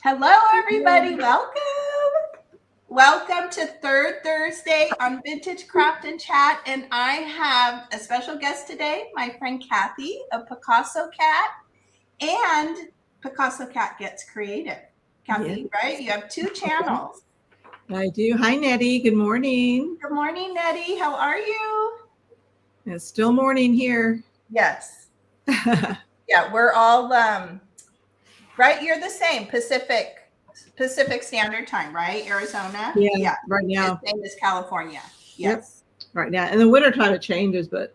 Hello, everybody. Welcome. Welcome to Third Thursday on Vintage Craft and Chat. And I have a special guest today, my friend Cathy of Picasso Cat and Picasso Cat Gets Creative. Cathy, right? You have two channels. I do. Hi, Nettie. Good morning. Good morning, Nettie. How are you? It's still morning here. Yes. Yeah, we're all right. You're the same Pacific Standard Time, right? Arizona. Yeah. Right now. Same as California. Yes. Yep. Right now. In the wintertime it changes, but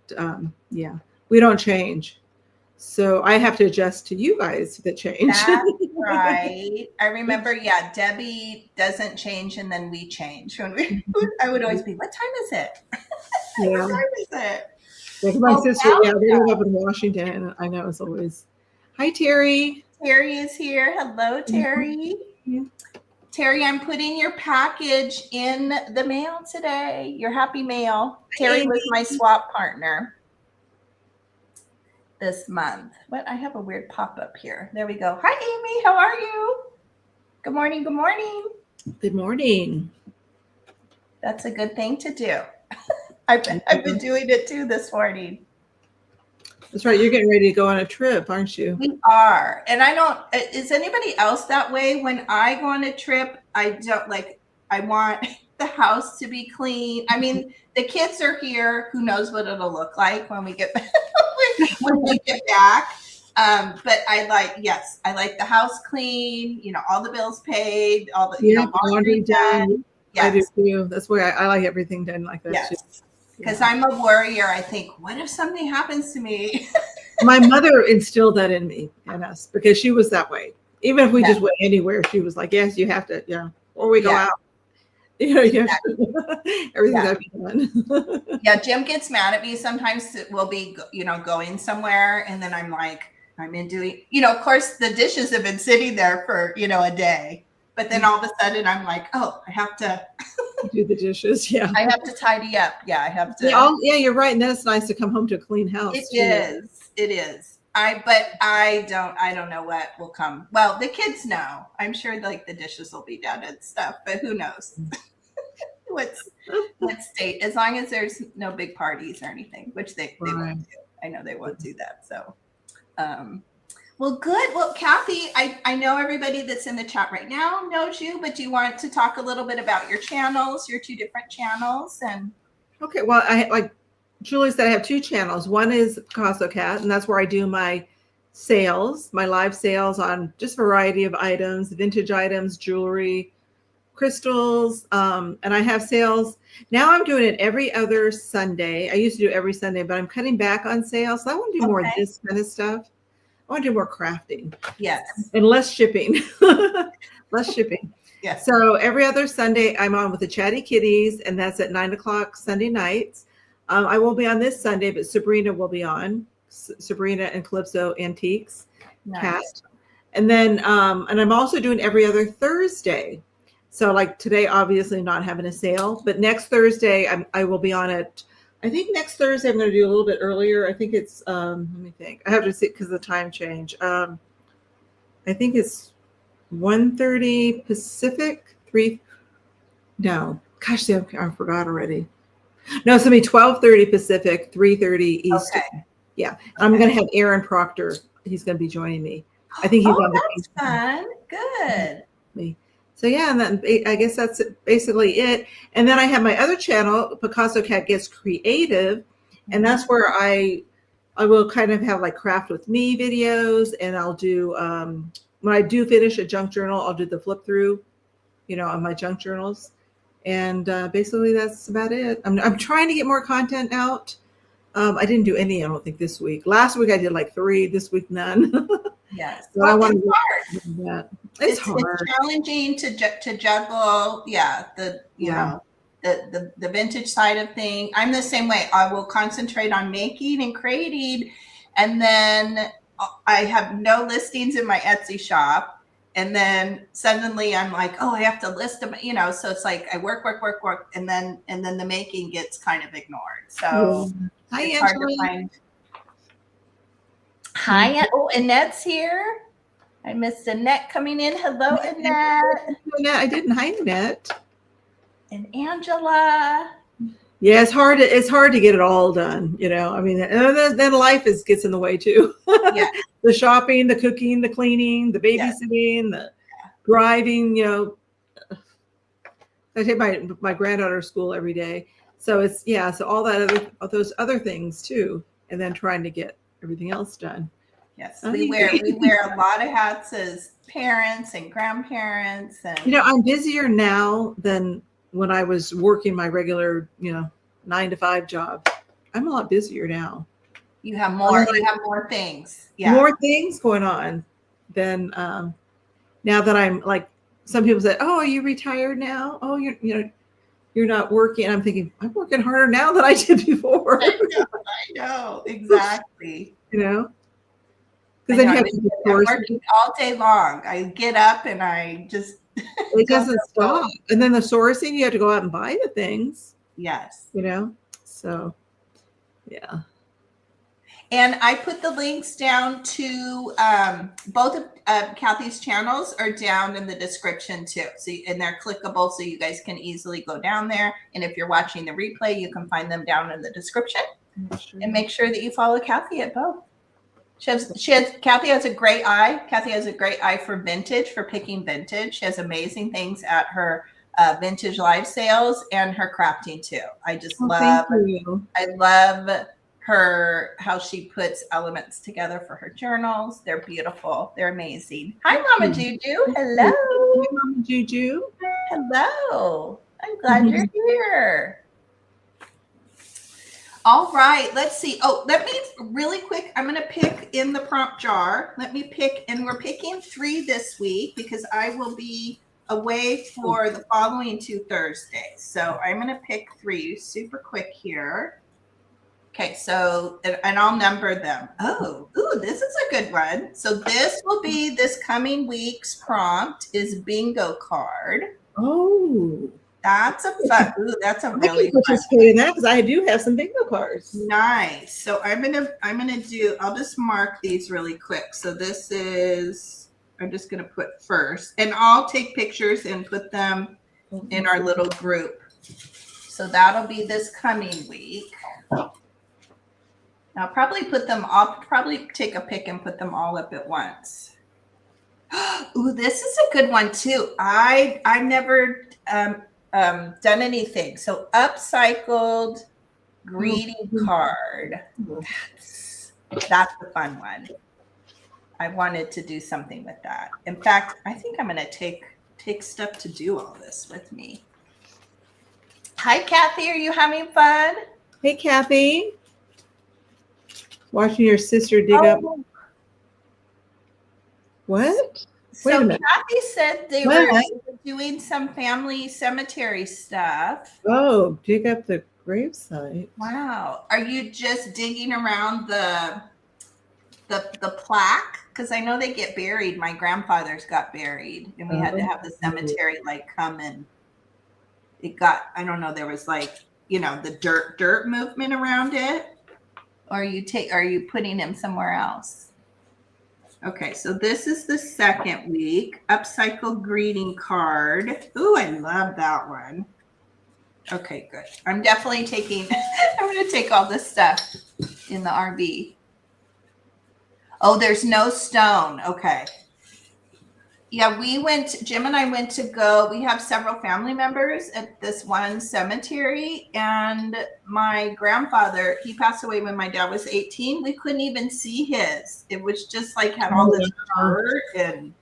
yeah, we don't change. So I have to adjust to you guys that change. That's right. I remember, Debbie doesn't change and then we change. I would always be, what time is it? Yeah. What time is it? Like my sister, they live up in Washington. I know it's always, hi, Terry. Terry is here. Hello, Terry. Mm-hmm. Terry, I'm putting your package in the mail today. Your happy mail. Terry was my swap partner this month. What? I have a weird pop-up here. There we go. Hi, Amy. How are you? Good morning. Good morning. Good morning. That's a good thing to do. I've been doing it too this morning. That's right. You're getting ready to go on a trip, aren't you? We are. And I don't, is anybody else that way? When I go on a trip, I want the house to be clean. I mean, the kids are here. Who knows what it'll look like when we get back. But I like the house clean, all the bills paid, all the, laundry done. Yes. I do too. That's why I like everything done like that. Yes. Because I'm a worrier. I think, what if something happens to me? My mother instilled that in me and us because she was that way. Even if we just went anywhere, she was like, yes, you have to, or we go out. You have to, everything's got to be done. Yeah, Jim gets mad at me. Sometimes we'll be, going somewhere. And then I'm like, I'm in doing, of course, the dishes have been sitting there for, a day. But then all of a sudden I'm like, oh, I have to do the dishes. Yeah. I have to tidy up. Yeah, I have to. Yeah, you're right. And then it's nice to come home to a clean house. It is. But I don't know what will come. Well, the kids know. I'm sure like the dishes will be done and stuff, but who knows? what state, as long as there's no big parties or anything, which they won't do. I know they won't do that. So well, good. Well, Cathy, I know everybody that's in the chat right now knows you, but do you want to talk a little bit about your channels, your two different channels? And okay, well, like Julie said, I have two channels. One is Picasso Cat, and that's where I do my sales, my live sales on just a variety of items, vintage items, jewelry, crystals, and I have sales. Now I'm doing it every other Sunday. I used to do every Sunday, but I'm cutting back on sales. So I want to do more of this kind of stuff. I want to do more crafting. Yes. And less shipping. Less shipping. Yes. So every other Sunday, I'm on with the Chatty Kitties, and that's at 9:00 Sunday nights. I won't be on this Sunday, but Sabrina will be on. Sabrina and Calypso Antiques. Nice. Cat. And then, and I'm also doing every other Thursday. So like today, obviously not having a sale, but next Thursday, I will be on it. I think next Thursday I'm going to do a little bit earlier. I think it's, let me think. I have to see because of the time change. I think it's 1:30 Pacific, no. Gosh, see, I forgot already. No, it's going to be 12:30 Pacific, 3:30 Eastern. Okay. Yeah. I'm going to have Aaron Proctor. He's going to be joining me. I think he's on the that's fun. Good. Me. So yeah, and then I guess that's basically it. And then I have my other channel, Picasso Cat Gets Creative, and that's where I will kind of have like craft with me videos, and I'll do when I do finish a junk journal, I'll do the flip through, on my junk journals, and basically that's about it. I'm trying to get more content out. I didn't do any, I don't think, this week. Last week I did like 3. This week none. Yes. So I want to hard. It's hard. It's challenging to juggle. Yeah. The vintage side of things. I'm the same way. I will concentrate on making and creating, and then I have no listings in my Etsy shop. And then suddenly I'm like, oh, I have to list them, so it's like I work, and then the making gets kind of ignored. So it's hard to find. Hi, oh, Annette's here. I missed Annette coming in. Hello, Annette. I didn't. Hi, Annette. And Angela. Yeah, it's hard. It's hard to get it all done. You know, I mean, and then life gets in the way too. Yeah. The shopping, the cooking, the cleaning, the babysitting, the driving. You know, I take my granddaughter to school every day, so it's so all those other things too, and then trying to get everything else done. Yes, we wear a lot of hats as parents and grandparents, and you know, I'm busier now than when I was working my regular 9-to-5 job. I'm a lot busier now. You have more things. Yeah. More things going on than now that I'm like, some people say, "Oh, are you retired now? Oh, you're not working." I'm thinking, I'm working harder now than I did before. I know exactly. You know, because then you have to I'm working all day long. I get up and I just it doesn't stop. And then the sourcing, you have to go out and buy the things. Yes. You know, so yeah. And I put the links down to both of Cathy's channels are down in the description too. So, and they're clickable, so you guys can easily go down there. And if you're watching the replay, you can find them down in the description. Sure. And make sure that you follow Cathy at both. Cathy has a great eye. Cathy has a great eye for vintage, for picking vintage. She has amazing things at her vintage live sales and her crafting too. I just love. I love her, how she puts elements together for her journals. They're beautiful. They're amazing. Hi, Mama Juju. Hello. Hi, Mama Juju. Hello. I'm glad you're here. All right, let's see. Oh, let me really quick. I'm going to pick in the prompt jar. Let me pick, and we're picking 3 this week because I will be away for the following 2 Thursdays. So I'm going to pick 3 super quick here. Okay, so, and I'll number them. Oh, ooh, this is a good one. So this will be this coming week's prompt is bingo card. Oh, that's a fun. Ooh, that's a really fun. Participate in that because I do have some bingo cards. Nice. So I'm gonna do. I'll just mark these really quick. So this is. I'm just gonna put first, and I'll take pictures and put them in our little group. So that'll be this coming week. I'll probably take a pic and put them all up at once. Ooh, this is a good one too. I've never done anything. So Upcycled greeting card. That's a fun one. I wanted to do something with that. In fact, I think I'm gonna take stuff to do all this with me. Hi, Cathy. Are you having fun? Hey, Cathy. Watching your sister dig up. What? So Cathy said they were doing some family cemetery stuff. Oh, dig up the gravesite. Wow. Are you just digging around the plaque? Because I know they get buried. My grandfather's got buried, and we had to have the cemetery like come and it got, I don't know, there was like, the dirt movement around it. Or are you putting him somewhere else? Okay, so this is the second week. Upcycled greeting card. Ooh, I love that one. Okay, good. I'm definitely taking, I'm going to take all this stuff in the RV. Oh, there's no stone. Okay. Yeah, Jim and I went to go. We have several family members at this one cemetery. And my grandfather, he passed away when my dad was 18. We couldn't even see his. It was just like had all this dirt and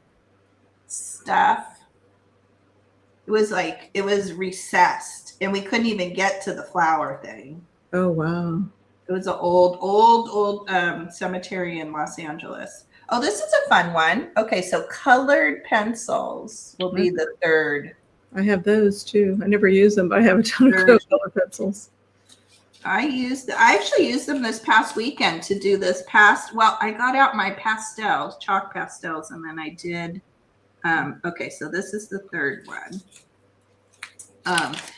stuff. It was recessed. And we couldn't even get to the flower thing. Oh, wow. It was an old cemetery in Los Angeles. Oh, this is a fun one. Okay, so colored pencils will be the third. I have those too. I never use them, but I have a ton of color pencils. I actually used them this past weekend to do this I got out my pastels, chalk pastels, and then I did, okay, so this is the third one.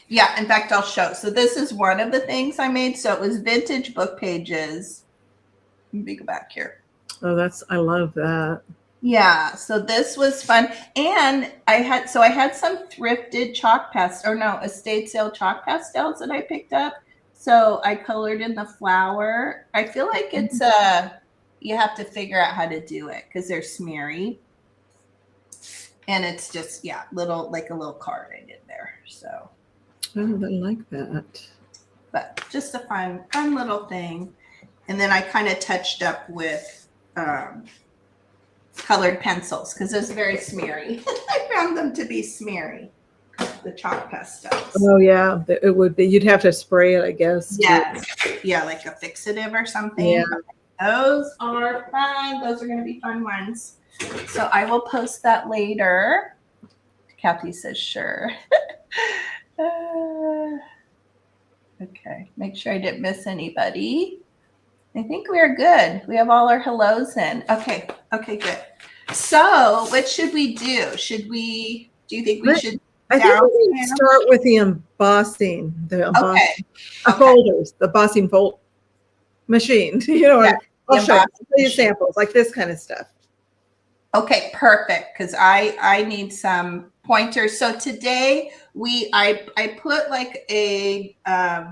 Yeah, in fact, I'll show. So this is one of the things I made. So it was vintage book pages. Let me go back here. Oh, I love that. Yeah, so this was fun. And I had some thrifted chalk pastel, or no, estate sale chalk pastels that I picked up. So I colored in the flower. I feel like it's you have to figure out how to do it because they're smeary. And it's just, yeah, little, like a little card I did there. So I don't like that. but just a fun little thing. And then I kind of touched up with colored pencils because it was very smeary. I found them to be smeary, the chalk pastels. Oh yeah, it would be. You'd have to spray it, I guess. Yes. Yeah, like a fixative or something. Yeah. Those are fun. Those are going to be fun ones. So I will post that later. Cathy says sure. Okay, make sure I didn't miss anybody. I think we're good. We have all our hellos in. Okay, good. So what should we do? Do you think we should? I think we can start with the embossing, folders, the embossing fold machine. You know, I'll show you samples like this kind of stuff. Okay, perfect. Because I need some pointers. So today I put like a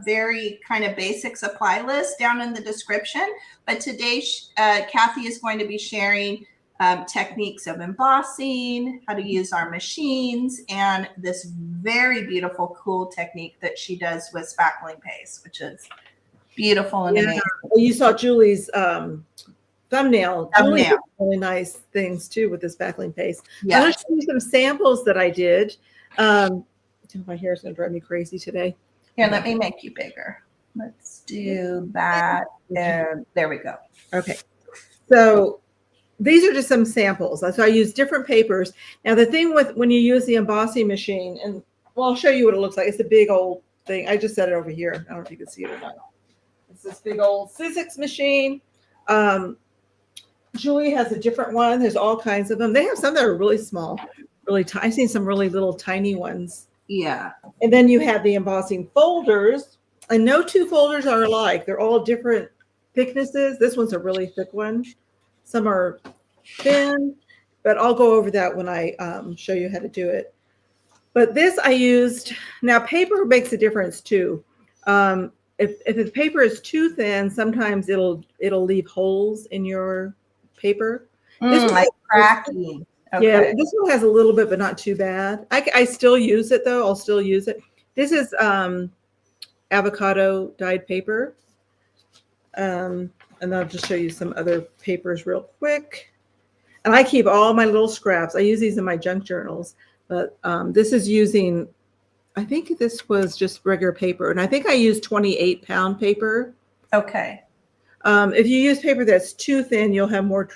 very kind of basic supply list down in the description. But today Cathy is going to be sharing techniques of embossing, how to use our machines, and this very beautiful, cool technique that she does with spackling paste, which is beautiful and amazing. Well, you saw Julie's thumbnail. Julie did really nice things too with this spackling paste. Yeah. I'm going to show you some samples that I did. My hair is going to drive me crazy today. Here, let me make you bigger. Let's do that. And there we go. Okay. So these are just some samples. So I use different papers. Now the thing with when you use the embossing machine, and well, I'll show you what it looks like. It's a big old thing. I just set it over here. I don't know if you can see it or not. It's this big old Sizzix machine. Julie has a different one. There's all kinds of them. They have some that are really small, really tiny. I've seen some really little tiny ones. Yeah. And then you have the embossing folders. And no two folders are alike. They're all different thicknesses. This one's a really thick one. Some are thin, but I'll go over that when I show you how to do it. But this I used, now paper makes a difference too. If the paper is too thin, sometimes it'll leave holes in your paper. This like cracking. Okay. Yeah, this one has a little bit, but not too bad. I still use it though. I'll still use it. This is avocado dyed paper. And I'll just show you some other papers real quick. And I keep all my little scraps. I use these in my junk journals, but this is using, I think this was just regular paper. And I think I used 28-pound paper. Okay. If you use paper that's too thin, you'll have more,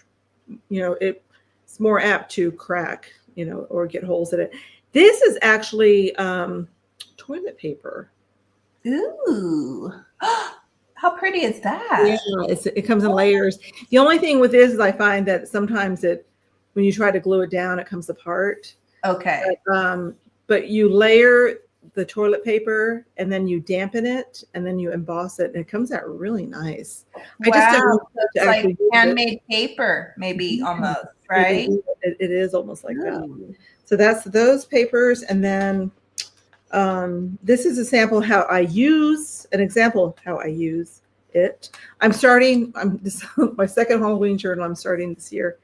it's more apt to crack, or get holes in it. This is actually toilet paper. Ooh. How pretty is that? Yeah, it comes in layers. The only thing with this is I find that sometimes when you try to glue it down, it comes apart. Okay. But you layer the toilet paper and then you dampen it and then you emboss it and it comes out really nice. Wow. I just didn't it's like handmade paper, maybe almost, right? It is almost like that. So that's those papers. And then this is an example of how I use it. This my second Halloween journal I'm starting this year.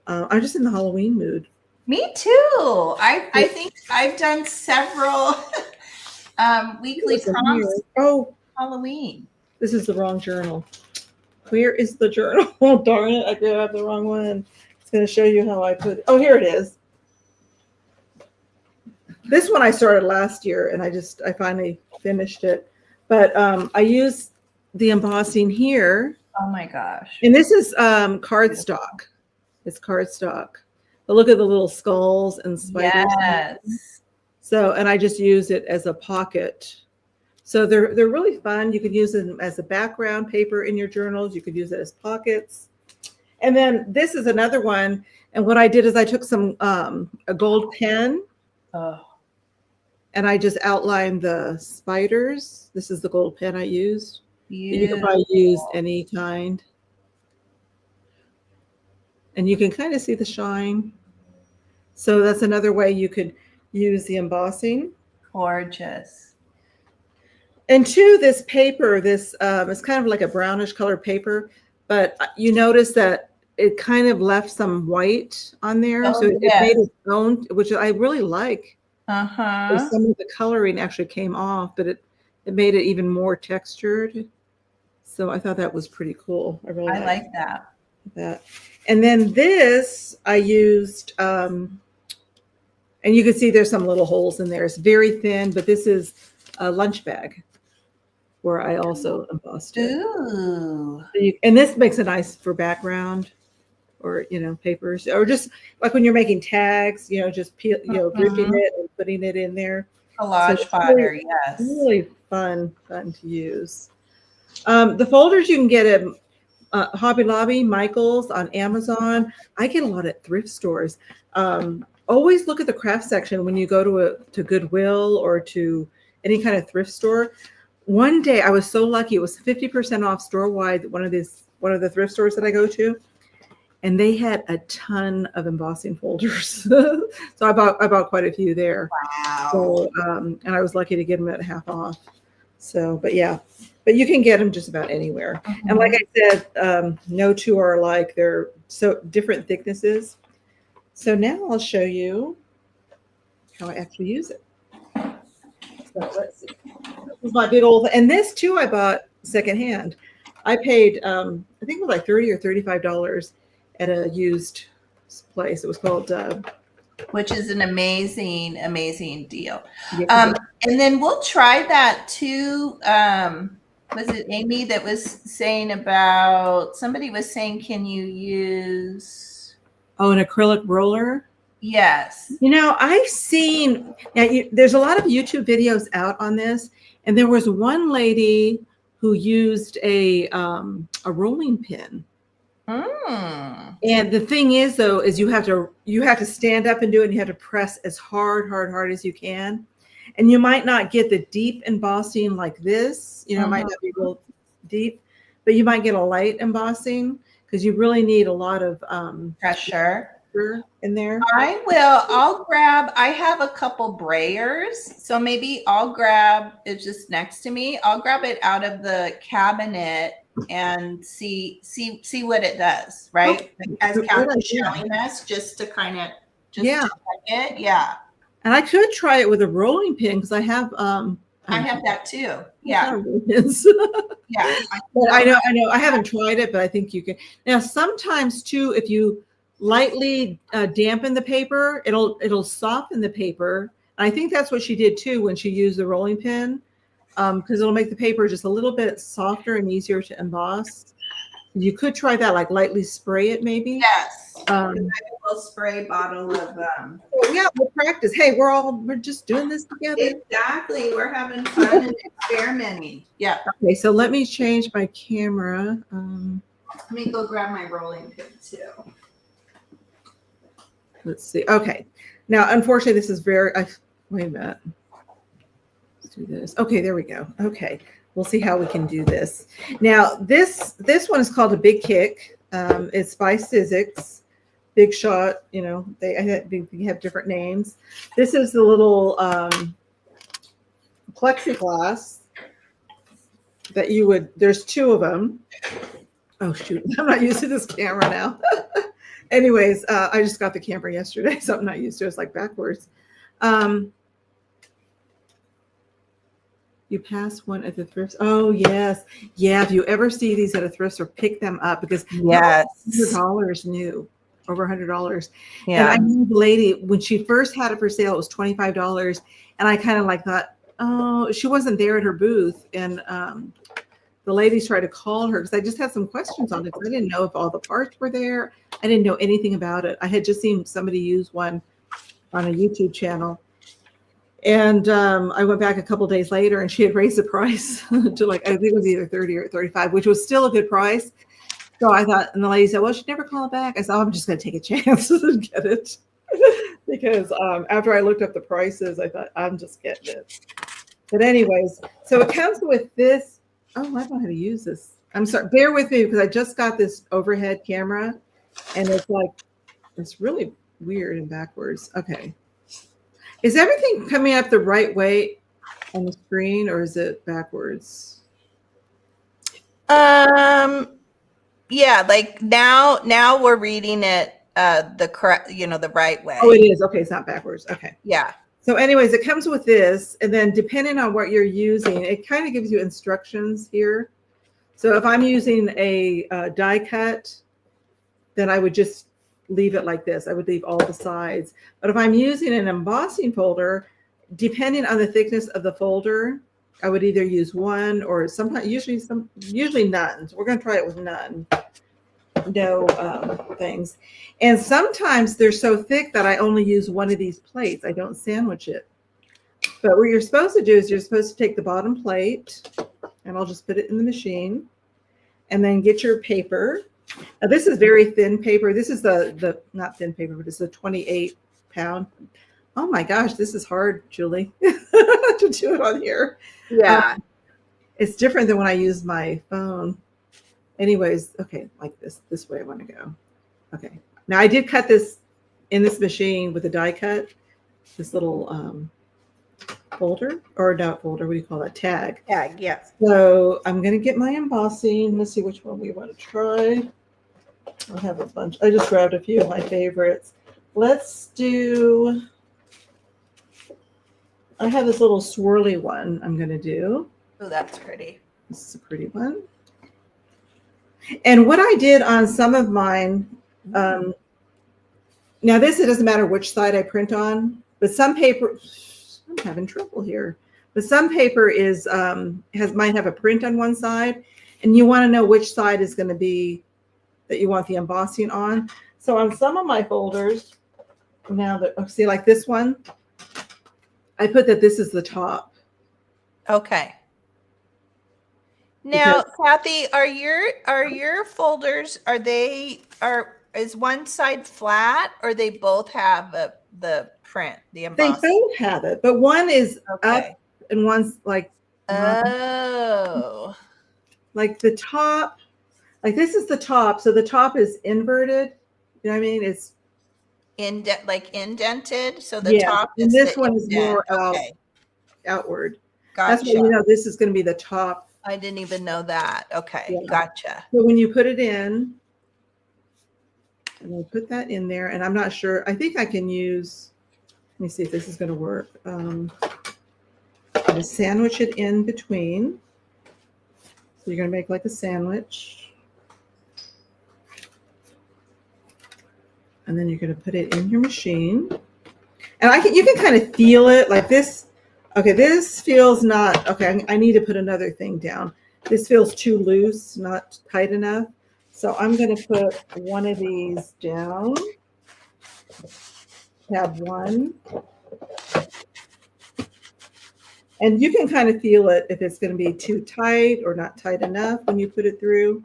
I'm just in the Halloween mood. Me too. I think I've done several weekly prompts. Oh, Halloween. This is the wrong journal. Where is the journal? Oh, darn it. I grabbed the wrong one. It's going to show you how I put it. Oh, here it is. This one I started last year and I finally finished it. But I use the embossing here. Oh my gosh. And this is cardstock. It's cardstock. But look at the little skulls and spiders. Yes. So, and I just use it as a pocket. So they're really fun. You could use them as a background paper in your journals. You could use it as pockets. And then this is another one. And what I did is I took some a gold pen. Oh. And I just outlined the spiders. This is the gold pen I used. You can probably use any kind. and you can kind of see the shine. So that's another way you could use the embossing. Gorgeous. And two, this paper, this it's kind of like a brownish colored paper, but you notice that it kind of left some white on there. Oh, So it yes. made its own, which I really like. Uh-huh. Some of the coloring actually came off, but it made it even more textured. So I thought that was pretty cool. I really like that. And then this I used, and you can see there's some little holes in there. It's very thin, but this is a lunch bag where I also embossed it. Ooh. And this makes it nice for background or, papers, or just like when you're making tags, just gripping it and putting it in there. Collage fodder, yes. Really fun to use. The folders you can get at Hobby Lobby, Michael's, on Amazon. I get a lot at thrift stores. Always look at the craft section when you go to Goodwill or to any kind of thrift store. One day I was so lucky; it was 50% off store wide. One of the thrift stores that I go to, and they had a ton of embossing folders. So I bought quite a few there. Wow! So and I was lucky to get them at half off. So, but you can get them just about anywhere. And like I said, no two are alike. They're so different thicknesses. So now I'll show you how I actually use it. So let's see. This is my big old, and this too I bought secondhand. I paid, I think it was like $30 or $35 at a used place. It was called, which is an amazing, amazing deal. And then we'll try that too. Was it Amy that was saying about, somebody was saying, can you use? Oh, an acrylic roller? Yes. I've seen, there's a lot of YouTube videos out on this, and there was one lady who used a rolling pin. And the thing is, though, is you have to stand up and do it, and you have to press as hard as you can. And you might not get the deep embossing like this, it might not be real deep, but you might get a light embossing because you really need a lot of pressure in there. I have a couple brayers, so maybe I'll grab it just next to me. I'll grab it out of the cabinet and see what it does, right? Okay. As Cathy's showing us, just to kind of to check it. Yeah. And I could try it with a rolling pin because I have that too. Yeah. Yeah. But I know I haven't tried it, but I think you can. Now sometimes too, if you lightly dampen the paper, it'll soften the paper. And I think that's what she did too when she used the rolling pin, because it'll make the paper just a little bit softer and easier to emboss. You could try that, like lightly spray it maybe. Yes. A little spray bottle of we'll practice. Hey, we're just doing this together. Exactly. We're having fun and experimenting. Yeah. Okay, so let me change my camera. Let me go grab my rolling pin too. Let's see. Okay. Now, unfortunately, this is very, wait a minute. Let's do this. Okay, there we go. Okay. We'll see how we can do this. Now, this one is called a Big Kick. It's by Sizzix. Big Shot, they have different names. This is the little plexiglass that there's two of them. Oh, shoot. I'm not used to this camera now. Anyways, I just got the camera yesterday, so I'm not used to it. It's like backwards. You pass one at the thrift. Oh, yes. Yeah, if you ever see these at a thrift store, pick them up because yes, $100 new, over $100. Yeah. And I knew the lady, when she first had it for sale, it was $25. And I kind of like thought, oh, she wasn't there at her booth. And the ladies tried to call her because I just had some questions on it. I didn't know if all the parts were there. I didn't know anything about it. I had just seen somebody use one on a YouTube channel. And I went back a couple days later and she had raised the price to like, I think it was either 30 or 35, which was still a good price. So I thought, and the lady said, well, she'd never call it back. I said, oh, I'm just going to take a chance and get it. Because after I looked up the prices, I thought, I'm just getting it. But anyways, so it comes with this. Oh, I don't know how to use this. I'm sorry. Bear with me because I just got this overhead camera And it's like, it's really weird and backwards. Okay. Is everything coming up the right way on the screen, or is it backwards? Yeah, like now we're reading it the correct, the right way. Oh, it is. Okay, it's not backwards. Okay. Yeah. So anyways, it comes with this, and then depending on what you're using, it kind of gives you instructions here. So if I'm using a die cut, then I would just leave it like this. I would leave all the sides. But if I'm using an embossing folder, depending on the thickness of the folder, I would either use one or sometimes usually none. So we're going to try it with none. No things. And sometimes they're so thick that I only use one of these plates. I don't sandwich it. But what you're supposed to do is you're supposed to take the bottom plate, and I'll just put it in the machine, and then get your paper. Now, this is very thin paper. This is the not thin paper, but it's a 28 pound. Oh my gosh, this is hard, Julie, to do it on here. Yeah. It's different than when I use my phone. Anyways, okay, like this way I want to go. Okay. Now I did cut this in this machine with a die cut, this little folder, or not folder, what do you call that? Tag. Tag, yes. So I'm going to get my embossing. Let's see which one we want to try. I have a bunch. I just grabbed a few of my favorites. Let's do, I have this little swirly one I'm going to do. Oh, that's pretty. This is a pretty one. And what I did on some of mine, now this, it doesn't matter which side I print on, but some paper, I'm having trouble here, but some paper is, might have a print on one side, and you want to know which side is going to be that you want the embossing on. So on some of my folders, now that, see, like this one, I put that this is the top. Okay. Now, Cathy, are your folders, is one side flat, or they both have the print, the embossing? They both have it, but one is up and one's like, oh, like the top, like this is the top. So the top is inverted. You know what I mean? It's indented. So the top is, and this one is more outward. Gotcha. That's why this is going to be the top. I didn't even know that. Okay, yeah. Gotcha. So when you put it in, and I put that in there, and I'm not sure. I think I can use. Let me see if this is going to work. Just sandwich it in between. So you're going to make like a sandwich, and then you're going to put it in your machine, and you can kind of feel it like this. Okay, this feels not, okay, I need to put another thing down. This feels too loose, not tight enough. So I'm going to put one of these down. Tab 1. And you can kind of feel it if it's going to be too tight or not tight enough when you put it through.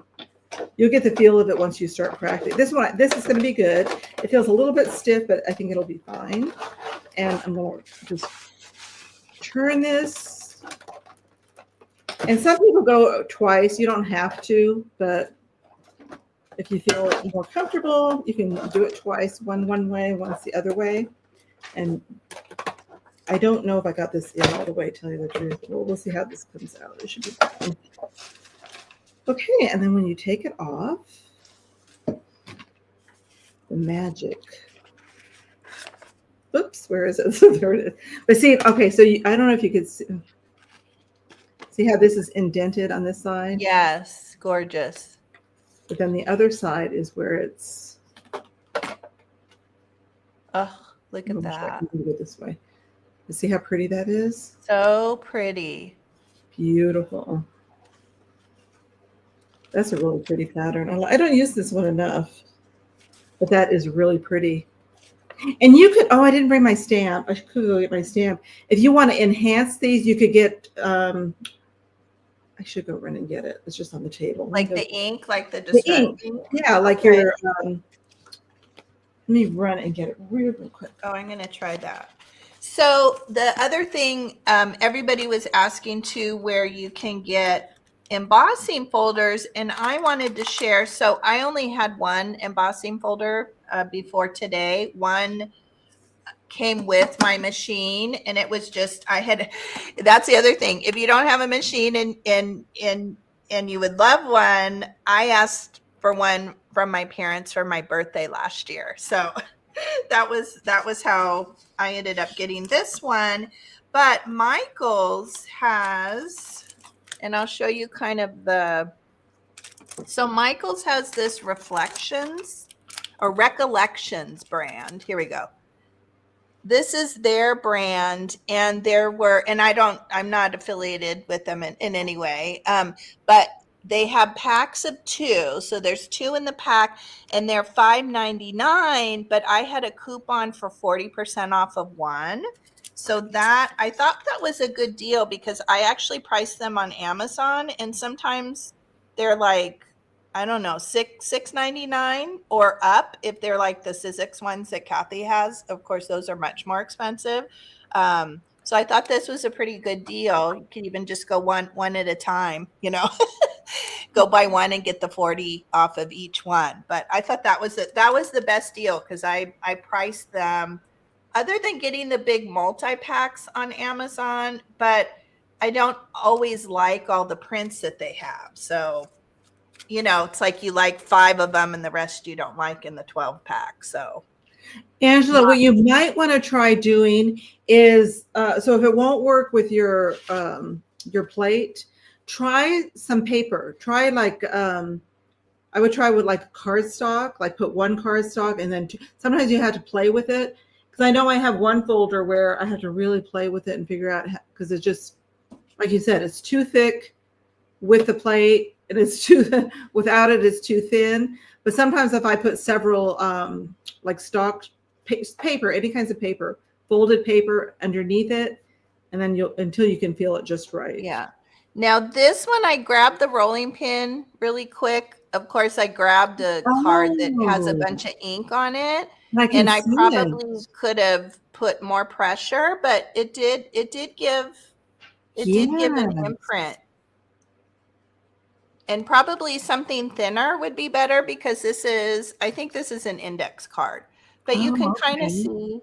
You'll get the feel of it once you start practicing. This is going to be good. It feels a little bit stiff, but I think it'll be fine. And I'm going to just turn this, and some people go twice. You don't have to, but if you feel more comfortable, you can do it twice. One way, once the other way. And I don't know if I got this in all the way, to tell you the truth. Well, we'll see how this comes out. It should be fine. Okay, and then when you take it off, the magic. Oops, where is it? So there it is. But see, okay, so I don't know if you could see how this is indented on this side. Yes, gorgeous. But then the other side is where it's. Oh, look at that. I'm going to go this way. See how pretty that is? So pretty. Beautiful. That's a really pretty pattern. I don't use this one enough, but that is really pretty. And you could, I didn't bring my stamp. I could go get my stamp. If you want to enhance these, you could get, I should go run and get it. It's just on the table. Like the ink, like the ink. Yeah, like your, let me run and get it real quick. Oh, I'm going to try that. So the other thing, everybody was asking too, where you can get embossing folders, and I wanted to share. So I only had one embossing folder before today. One came with my machine, and it was just, I had, that's the other thing. If you don't have a machine and you would love one, I asked for one from my parents for my birthday last year. So that was how I ended up getting this one. But Michael's has, and I'll show you kind of so Michael's has this Reflections or Recollections brand. Here we go. This is their brand, and and I'm not affiliated with them in any way, but they have packs of 2. So there's 2 in the pack, and they're $5.99, but I had a coupon for 40% off of one. So that, I thought that was a good deal, because I actually priced them on Amazon, and sometimes they're like, I don't know, $6.99 or up if they're like the Sizzix ones that Cathy has. Of course, those are much more expensive. So I thought this was a pretty good deal. You can even just go one at a time, go buy one and get the 40 off of each one. But I thought that was the best deal, because I priced them, other than getting the big multi-packs on Amazon, but I don't always like all the prints that they have. So it's like you like 5 of them and the rest you don't like in the 12 pack. So Angela, what you might want to try doing is, so if it won't work with your plate, try some paper. Try like, I would try with like cardstock, like put one cardstock and then sometimes you have to play with it. Because I know I have one folder where I have to really play with it and figure out, because it's just, like you said, it's too thick with the plate, and it's too, without it, it's too thin. But sometimes if I put several like stock paper, any kinds of paper, folded paper underneath it, and then until you can feel it just right. Yeah. Now this one, I grabbed the rolling pin really quick. Of course, I grabbed a card that has a bunch of ink on it, and I probably could have put more pressure, but it did give an imprint. And probably something thinner would be better, because I think this is an index card, but you can kind of see.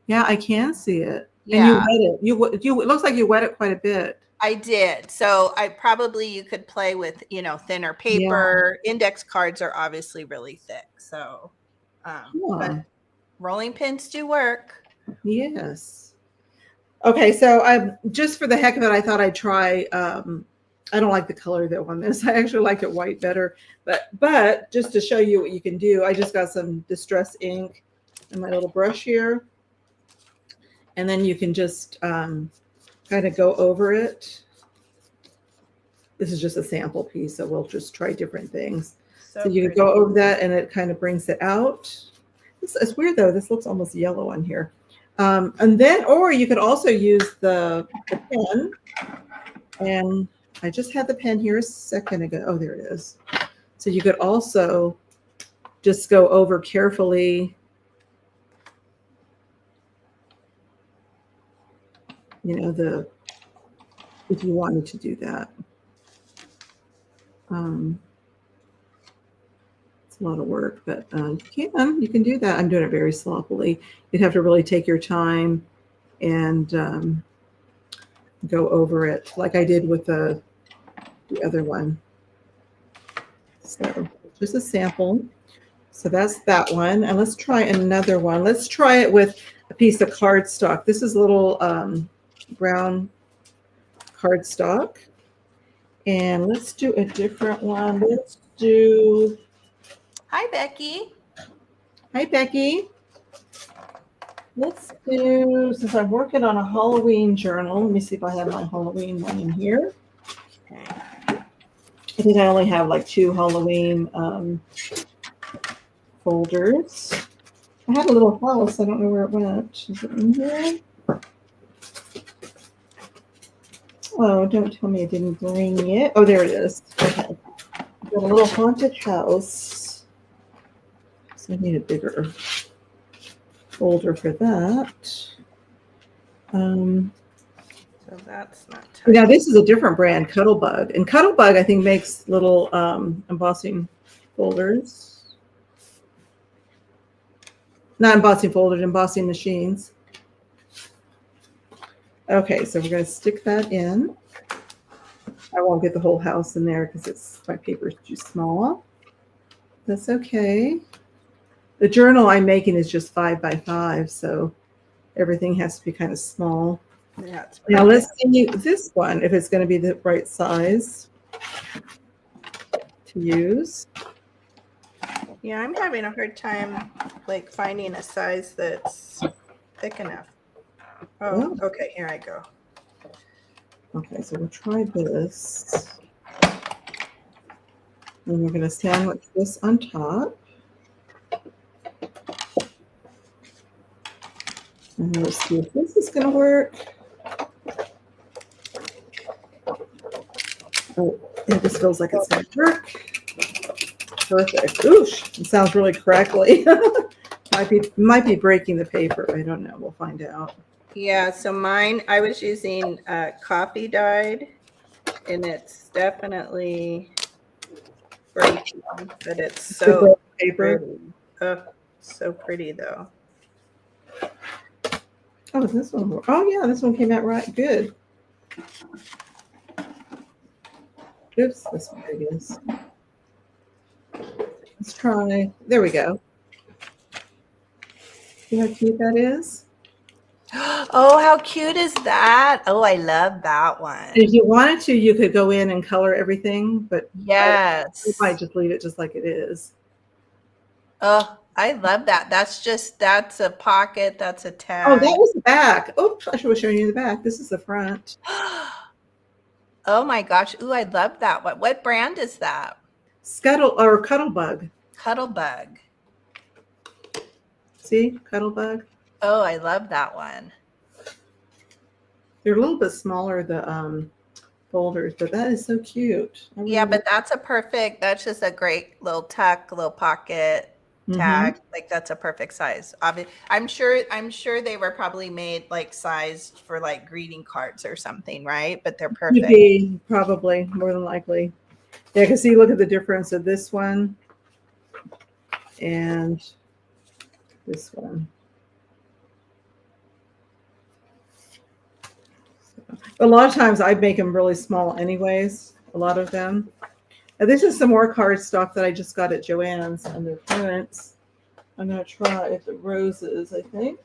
Yeah, I can see it. Yeah. And you wet it. It looks like you wet it quite a bit. I did. So you could play with, thinner paper. Yeah. Index cards are obviously really thick. So, but rolling pins do work. Yes. Okay. So just for the heck of it, I thought I'd try, I don't like the color though on this. I actually like it white better, but just to show you what you can do, I just got some distress ink in my little brush here. And then you can just kind of go over it. This is just a sample piece, so we'll just try different things. So you can go over that, and it kind of brings it out. It's weird though. This looks almost yellow on here. And then, or you could also use the pen. And I just had the pen here a second ago. Oh, there it is. So you could also just go over carefully, if you wanted to do that. It's a lot of work, but you can do that. I'm doing it very sloppily. You'd have to really take your time and go over it like I did with the other one. So just a sample. So that's that one. And let's try another one. Let's try it with a piece of cardstock. This is a little brown cardstock. And let's do a different one. Let's do... Hi, Becky. Hi, Becky. Let's do, since I'm working on a Halloween journal, let me see if I have my Halloween one in here. I think I only have like 2 Halloween folders. I had a little house. I don't know where it went. Is it in here? Oh, don't tell me I didn't bring it. Oh, there it is. Okay. I've got a little haunted house. So I need a bigger folder for that. So So that's not Now tight. this is a different brand, Cuttlebug, and Cuttlebug I think makes little embossing folders. Not embossing folders, embossing machines. Okay, so we're going to stick that in. I won't get the whole house in there because my paper is too small. That's okay. The journal I'm making is just 5 by 5, so everything has to be kind of small. Yeah, Now let's see this one, if it's going to be the right size to use. Yeah, I'm having a hard time like finding a size that's thick enough. Oh, okay, here I go. Okay, so we'll try this. And we're going to sandwich this on top. And let's see if this is going to work. Oh, yeah, this feels like it's going to work. Perfect. Oosh, it sounds really crackly. might be breaking the paper. I don't know. We'll find out. Yeah, so mine, I was using coffee dyed, and it's definitely breaking, but it's so paper. pretty. Oh, so pretty though. Oh, this one. Oh, yeah, this one came out right. Good. Oops, this one it is. Let's try. There we go. See how cute that is? Oh, how cute is that? Oh, I love that one. And if you wanted to, you could go in and color everything, but yes, you might just leave it just like it is. Oh, I love that. That's a pocket. That's a tag. Oh, that was the back. Oops, I should have shown you the back. This is the front. Oh my gosh. Ooh, I love that one. What brand is that? Cuttlebug. Cuttlebug. See, Cuttlebug. Oh, I love that one. They're a little bit smaller, the folders, but that is so cute. Yeah, but that's just a great little tuck, little pocket tag. Like that's a perfect size. I'm sure they were probably made like sized for like greeting cards or something, right? But they're perfect. Could be, probably, more than likely. Yeah, because see, look at the difference of this one and this one. A lot of times I make them really small anyways, a lot of them. Now, this is some more cardstock that I just got at Joann's and their prints. I'm going to try the roses, I think.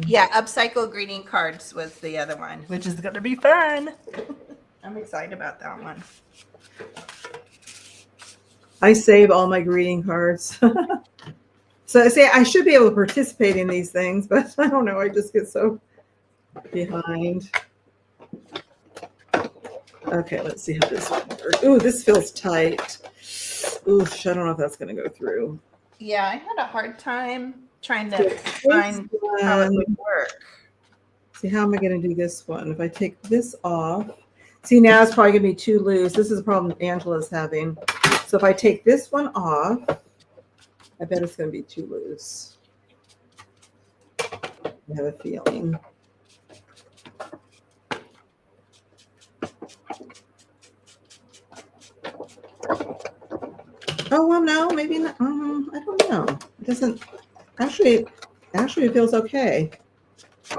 Yeah, Upcycled greeting cards was the other one, which is going to be fun. I'm excited about that one. I save all my greeting cards. So I say I should be able to participate in these things, but I don't know. I just get so behind. Okay, let's see how this one works. Ooh, this feels tight. Ooh, I don't know if that's going to go through. Yeah, I had a hard time trying to find how it would work. See, how am I going to do this one? If I take this off, see, now it's probably going to be too loose. This is a problem Angela's having. So if I take this one off, I bet it's going to be too loose. I have a feeling. Oh, well, no, maybe not. I don't know. It doesn't actually it feels okay.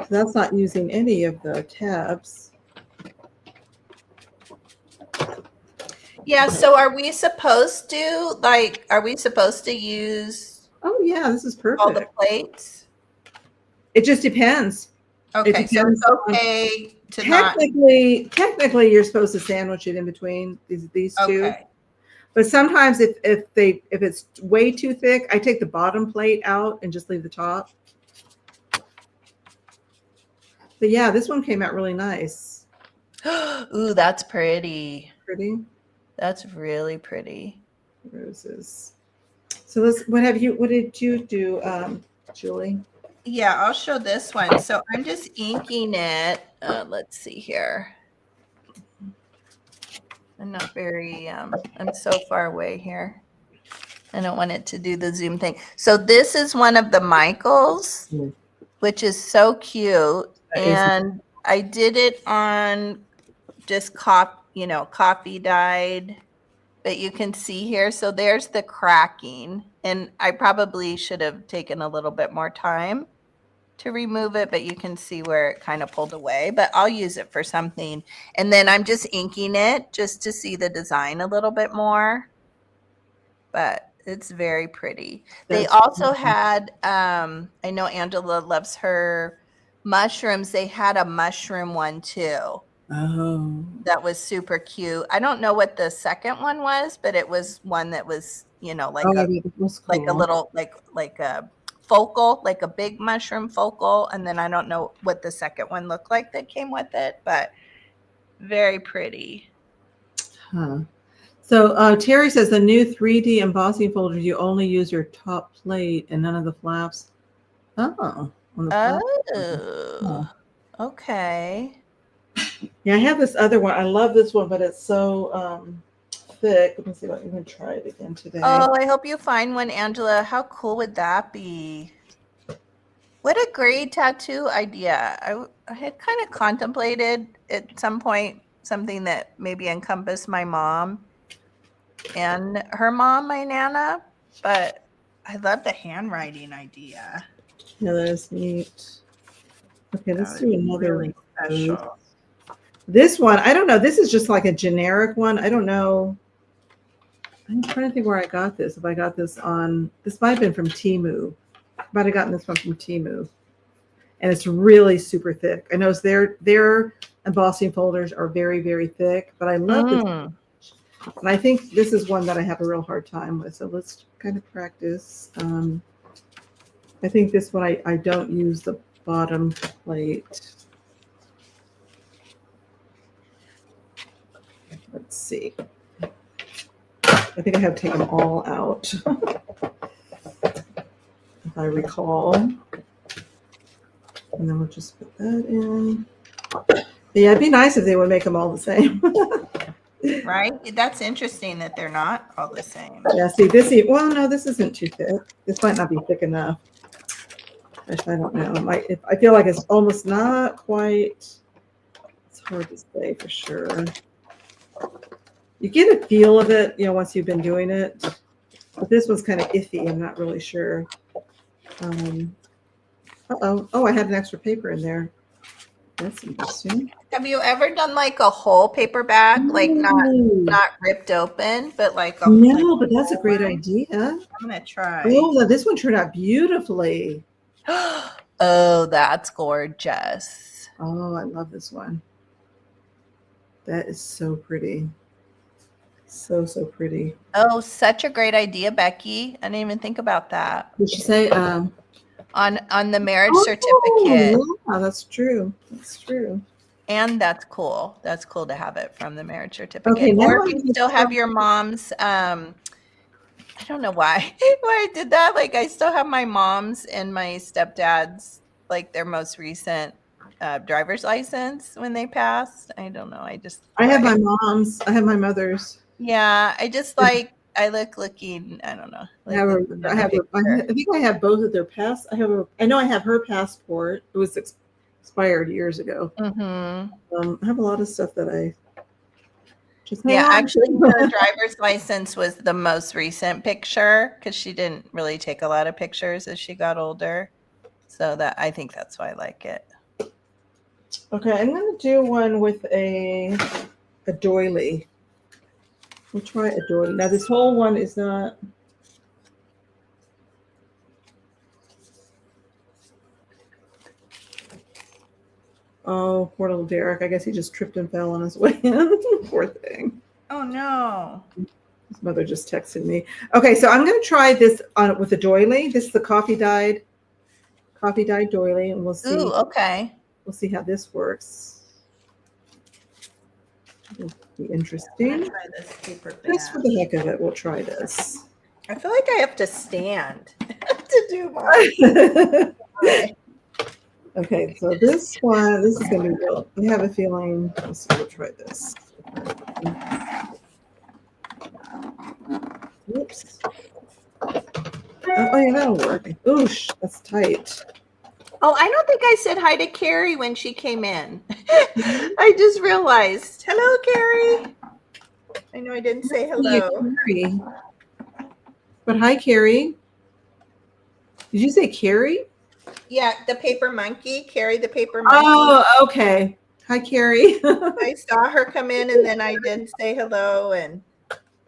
That's not using any of the tabs. Yeah, so are we supposed to use Oh yeah, this is perfect. all the plates? It just depends. Okay, so it's okay to technically you're supposed to sandwich it in between these two. Okay. But sometimes if it's way too thick, I take the bottom plate out and just leave the top. But yeah, this one came out really nice. Ooh, that's pretty. Pretty. That's really pretty. Roses. So what did you do, Julie? Yeah, I'll show this one. So I'm just inking it. Let's see here. I'm not very, I'm so far away here. I don't want it to do the zoom thing. So this is one of the Michaels, which is so cute. And I did it on just coffee dyed, but you can see here. So there's the cracking, and I probably should have taken a little bit more time to remove it, but you can see where it kind of pulled away, but I'll use it for something. And then I'm just inking it just to see the design a little bit more, but it's very pretty. They also had, I know Angela loves her mushrooms. They had a mushroom one too. Oh, That was super cute. I don't know what the second one was, but it was one that was, like like a little, like a focal, like a big mushroom focal. And then I don't know what the second one looked like that came with it, but very pretty. Huh. So Terry says the new 3D embossing folder, you only use your top plate and none of the flaps. Oh, on the flaps. Oh, okay. Yeah, I have this other one. I love this one, but it's so thick. Let me see if I can even try it again today. Oh, I hope you find one, Angela. How cool would that be? What a great tattoo idea. I had kind of contemplated at some point something that maybe encompassed my mom and her mom, my Nana, but I love the handwriting idea. Yeah, that is neat. Okay, let's do another really special. This one, I don't know. This is just like a generic one. I don't know. I'm trying to think where I got this. If I got this this might have been from Temu. I might have gotten this one from Temu. And it's really super thick. I know their embossing folders are very, very thick, but I love this. And I think this is one that I have a real hard time with. So let's kind of practice. I think this one, I don't use the bottom plate. Let's see. I think I have taken them all out, if I recall. And then we'll just put that in. Yeah, it'd be nice if they would make them all the same. Right? That's interesting that they're not all the same. Yeah, see, well, no, this isn't too thick. This might not be thick enough. I don't know. I feel like it's almost not quite. It's hard to say for sure. You get a feel of it, once you've been doing it. But this one's kind of iffy. I'm not really sure. Uh-oh. Oh, I had an extra paper in there. That's interesting. Have you ever done like a whole paper bag, like not ripped open, but like a no? But that's a great idea. I'm gonna try. Oh, this one turned out beautifully. Oh, that's gorgeous. Oh, I love this one. That is so pretty. So pretty. Oh, such a great idea, Becky. I didn't even think about that. Did she say on the marriage certificate? Yeah, that's true. That's true. And that's cool. That's cool to have it from the marriage certificate. Okay, or if you still have your mom's, I don't know why I did that. Like I still have my mom's and my stepdad's, like their most recent driver's license when they passed. I don't know. I have my mom's. I have my mother's. Yeah, I just like I looking. I don't know. I think I have both of their pass. I know I have her passport. It was expired years ago. Mm-hmm. I have a lot of stuff that I just. Yeah, actually, the driver's license was the most recent picture because she didn't really take a lot of pictures as she got older. So I think that's why I like it. Okay, I'm going to do one with a doily. We'll try a doily. Now, this whole one is not. Oh, poor little Derek. I guess he just tripped and fell on his way in. Poor thing. Oh, no. His mother just texted me. Okay, so I'm going to try this with a doily. This is the coffee dyed doily, and we'll see. Ooh, okay. We'll see how this works. It'll be interesting. Try this paper bag. Just for the heck of it, we'll try this. I feel like I have to stand to do mine. Okay. Okay, so this is going to be real. I have a feeling. Let's see, we'll try this. Oops. Oh, yeah, that'll work. Oosh, that's tight. Oh, I don't think I said hi to Carrie when she came in. I just realized. Hello, Carrie. I know I didn't say hello. Carrie. But hi, Carrie. Did you say Carrie? Yeah, the paper monkey, Carrie the paper monkey. Oh, okay. Hi, Carrie. I saw her come in and then I didn't say hello. And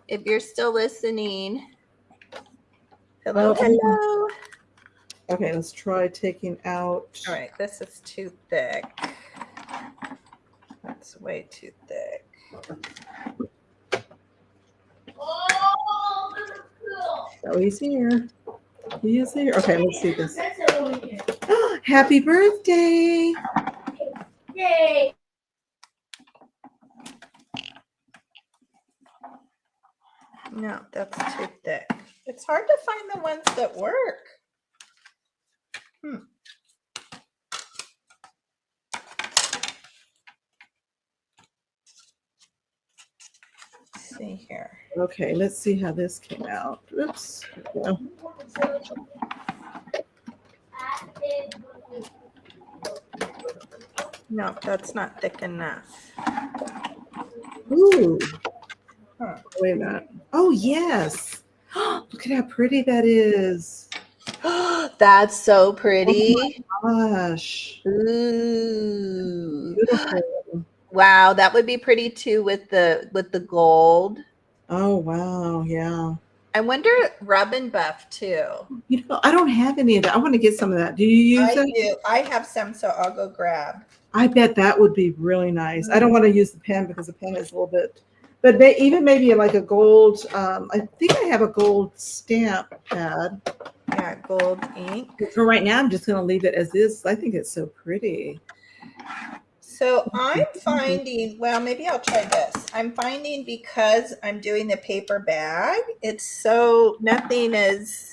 if you're still listening, hello, hello. Okay, let's try taking out. All right, this is too thick. That's way too thick. Oh, he's here. He is here. Okay, let's see this. Happy birthday. Yay. No, that's too thick. It's hard to find the ones that work. Let's see here. Okay, let's see how this came out. Oops. No. No, that's not thick enough. Ooh. Huh. Wait a minute. Oh, yes. Look at how pretty that is. That's so pretty. Oh my gosh. Ooh. Beautiful. Wow, that would be pretty too with the gold. Oh, wow. Yeah. I wonder rub and buff too. You know, I don't have any of that. I want to get some of that. Do you use I it? do. I have some, so I'll go grab. I bet that would be really nice. I don't want to use the pen because the pen is a little bit, but even maybe like a gold, I think I have a gold stamp pad. Yeah, gold ink. For right now, I'm just going to leave it as is. I think it's so pretty. So I'm finding, well, maybe I'll try this. I'm finding because I'm doing the paper bag, it's so nothing is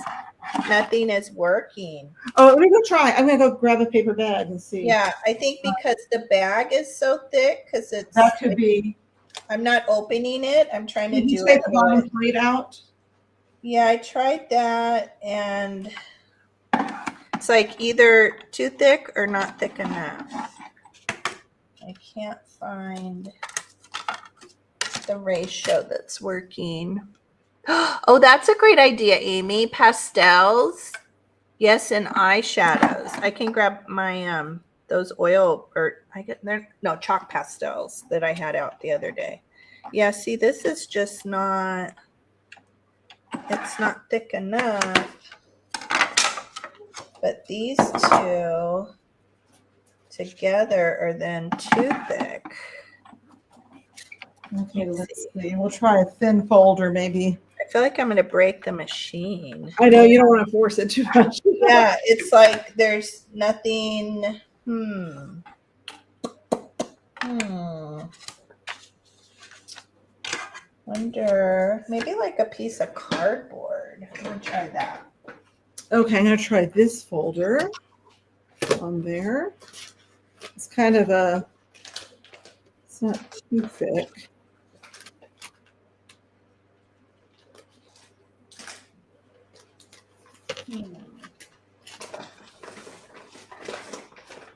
working. Oh, let me go try. I'm going to go grab a paper bag and see. Yeah, I think because the bag is so thick, because it's That could be. I'm not opening it. I'm trying to Did you do take it. the bottom plate out? Yeah, I tried that and it's like either too thick or not thick enough. I can't find the ratio that's working. Oh, that's a great idea, Amy. Pastels. Yes, and eyeshadows. I can grab my those oil or no chalk pastels that I had out the other day. Yeah, see, this is just not, it's not thick enough. But these two together are then too thick. Okay, let's see. We'll try a thin folder maybe. I feel like I'm going to break the machine. I know you don't want to force it too much. Yeah, it's like there's nothing. Wonder, maybe like a piece of cardboard. I'm going to try that. Okay, I'm going to try this folder on there. It's kind of a, it's not too thick.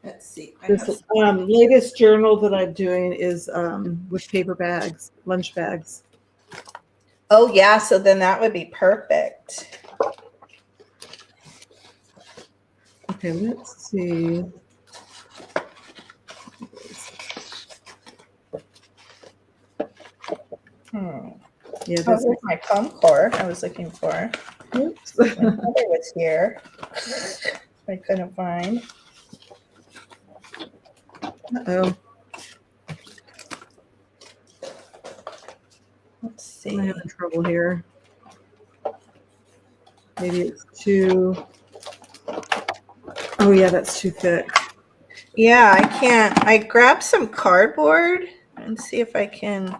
Let's see. This latest journal that I'm doing is with paper bags, lunch bags. Oh, yeah. So then that would be perfect. Okay, let's see. Yeah, Oh, here's my foam core I was looking for. Oops. My mother was here. I couldn't find. Uh-oh. Let's see. I'm having trouble here. Maybe it's too. Oh yeah, that's too thick. Yeah, I can't. I grabbed some cardboard and see if I can.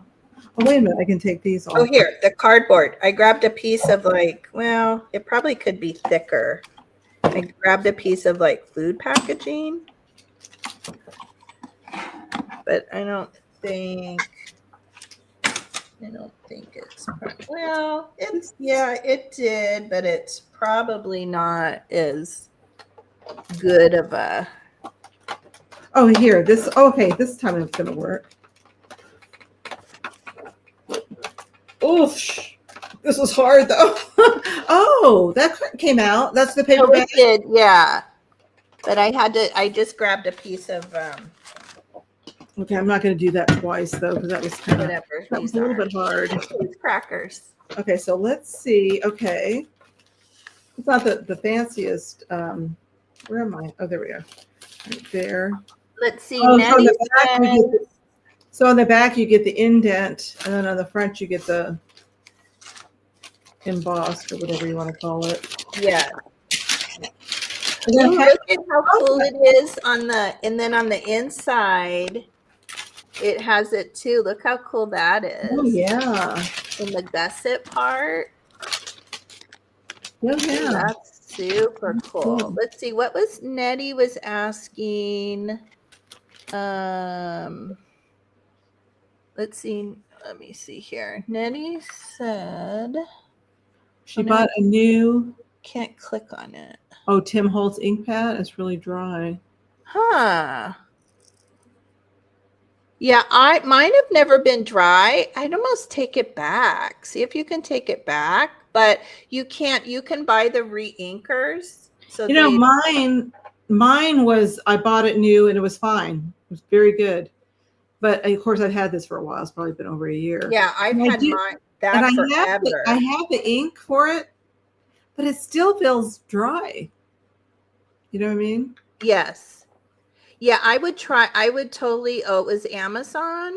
Oh wait a minute, I can take these off. Oh, here, the cardboard. I grabbed a piece of like, well, it probably could be thicker. I grabbed a piece of like food packaging, but I don't think. I don't think it's, well, it's, yeah, it did, but it's probably not as good of a. Oh, here, this, okay, this time it's gonna work. Oof, this was hard though. Oh, that came out. That's the paper Oh, bag. it did, yeah. But I just grabbed a piece of, Okay, I'm not gonna do that twice though, because that was kind of, whatever that was these a little are. bit hard. These crackers. Okay, so let's see. Okay, it's not the fanciest. Where am I? Oh, there we go. Right there. Let's see, Oh, so on Nettie the back, said, so on the back you get the indent, and then on the front you get the embossed or whatever you want to call it. yeah. And then Ooh, look at how cool it is on the, and then on the inside, it has it too. Look how cool that is. oh yeah, In the gusset part. yeah, Ooh, yeah. that's super cool. cool. Let's see, what was Nettie was asking? Let's see. Let me see here. Nettie said She bought a new. can't click on it. Oh, Tim Holtz ink pad. It's really dry. Huh. Yeah, mine have never been dry. I'd almost take it back. See if you can take it back, but you can't. You can buy the re-inkers. So You know, mine was, I bought it new and it was fine. It was very good. But of course, I've had this for a while. It's probably been over a year. yeah, I've And I had do- mine And that forever. I have the ink for it, but it still feels dry. You know what I mean? Yes. Yeah, I would totally, oh, it was Amazon.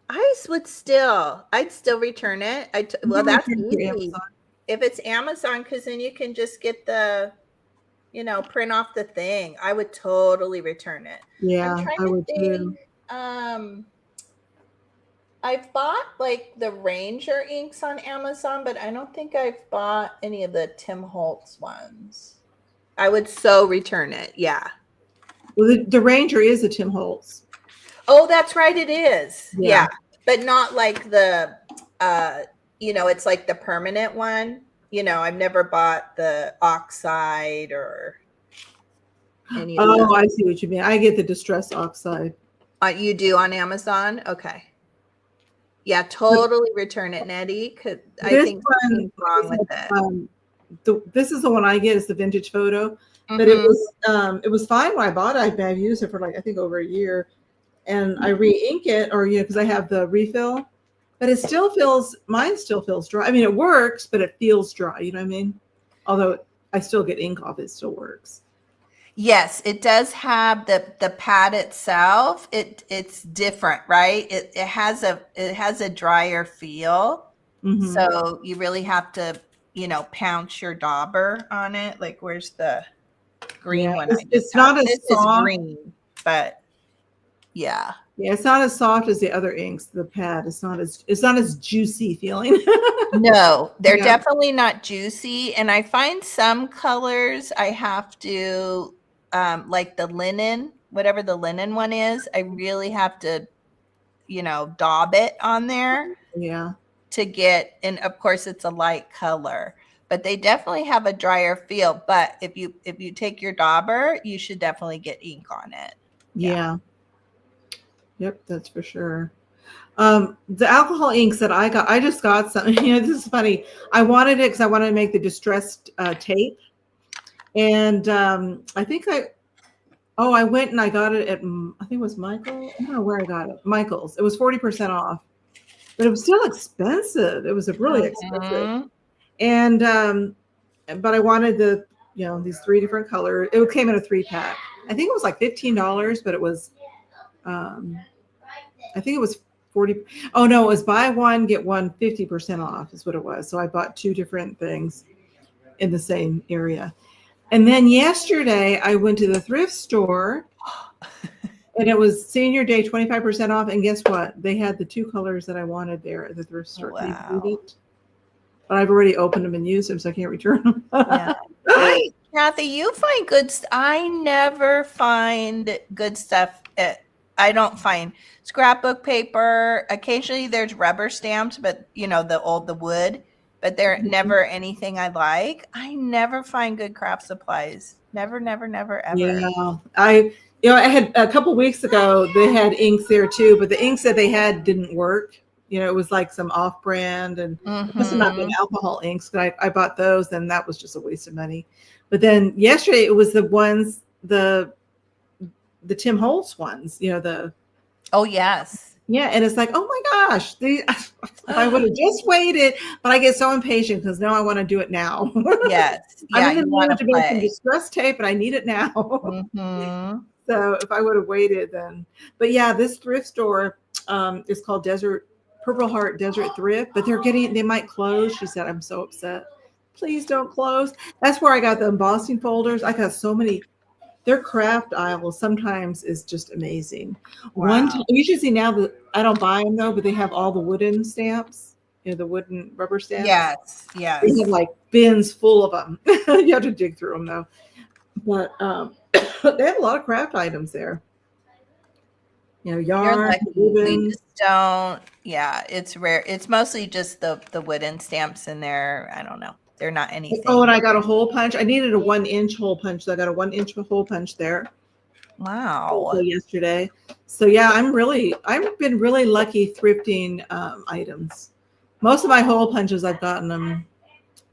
I'd still return it. Well, that's Return it to easy. Amazon. If it's Amazon, because then you can just get the, print off the thing. I would totally return it. Yeah, I'm trying I to would too. think, I've bought like the Ranger inks on Amazon, but I don't think I've bought any of the Tim Holtz ones. I would so return it. Yeah. Well, the Ranger is a Tim Holtz. Oh, that's right. It is. Yeah. Yeah. But not like the, it's like the permanent one. I've never bought the oxide or any of those. Oh, I see what you mean. I get the distress oxide. You do on Amazon? Okay. Yeah, totally return it, Nettie. I think something's wrong with it. This is the one I get. Is the vintage photo, but it was fine when I bought it. I've used it for like I think over a year, and I re-ink it, or because I have the refill, but mine still feels dry. I mean, it works, but it feels dry. You know what I mean? Although I still get ink off, it still works. Yes, it does have the pad itself. It's different, right? It has a drier feel. Mm-hmm. So you really have to, pounce your dauber on it. Like where's the green one? It's not as this soft. Is green, but yeah. Yeah, it's not as soft as the other inks. The pad it's not as juicy feeling. No, they're definitely not juicy. And I find some colors I have to like the linen, whatever the linen one is, I really have to, daub it on there. Yeah. To get, and of course it's a light color, but they definitely have a drier feel. But if you take your dauber, you should definitely get ink on it. Yeah. Yep, that's for sure. The alcohol inks that I just got some. This is funny. I wanted it because I wanted to make the distressed tape. And I think I went and I got it at, I think it was Michael. I don't know where I got it. Michael's. It was 40% off, but it was still expensive. It was really expensive. And, but I wanted these 3 different colors. It came in a 3-pack. I think it was like $15, but it was, I think it was 40. Oh no, it was buy one, get one 50% off is what it was. So I bought 2 different things in the same area. And then yesterday I went to the thrift store and it was senior day, 25% off. And guess what? They had the 2 colors that I wanted there at the thrift store. Wow. But I've already opened them and used them, so I can't return them. Yeah. Cathy, you find good. I never find good stuff at I don't find scrapbook paper. Occasionally there's rubber stamps, but the wood, but they're never anything I like. I never find good craft supplies. Never, never, never, ever. Yeah, I had a couple weeks ago. They had inks there too, but the inks that they had didn't work. It was like some off-brand, and it must have not been alcohol inks. But I bought those, and that was just a waste of money. But then yesterday it was the Tim Holtz ones. Oh yes. Yeah, and it's like, oh my gosh, I would have just waited, but I get so impatient because now I want to do it now. Yes. Yeah, I'm in the mood to make some distress tape, and I need it now. So if I would have waited, then. But yeah, this thrift store is called Purple Heart Desert Thrift, but they might close. She said, I'm so upset. Please don't close. That's where I got the embossing folders. I got so many. Their craft aisle sometimes is just amazing. Wow. You should see now that I don't buy them though, but they have all the wooden stamps, the wooden rubber stamps. Yes, yes. They have like bins full of them. You have to dig through them though. But they have a lot of craft items there. Yarn, we just don't. Yeah, it's rare. It's mostly just the wooden stamps in there. I don't know. They're not anything. Oh, and I got a hole punch. I needed a 1-inch hole punch. So I got a 1-inch hole punch there. Wow. Yesterday. So yeah, I've been really lucky thrifting items. Most of my hole punches, I've gotten them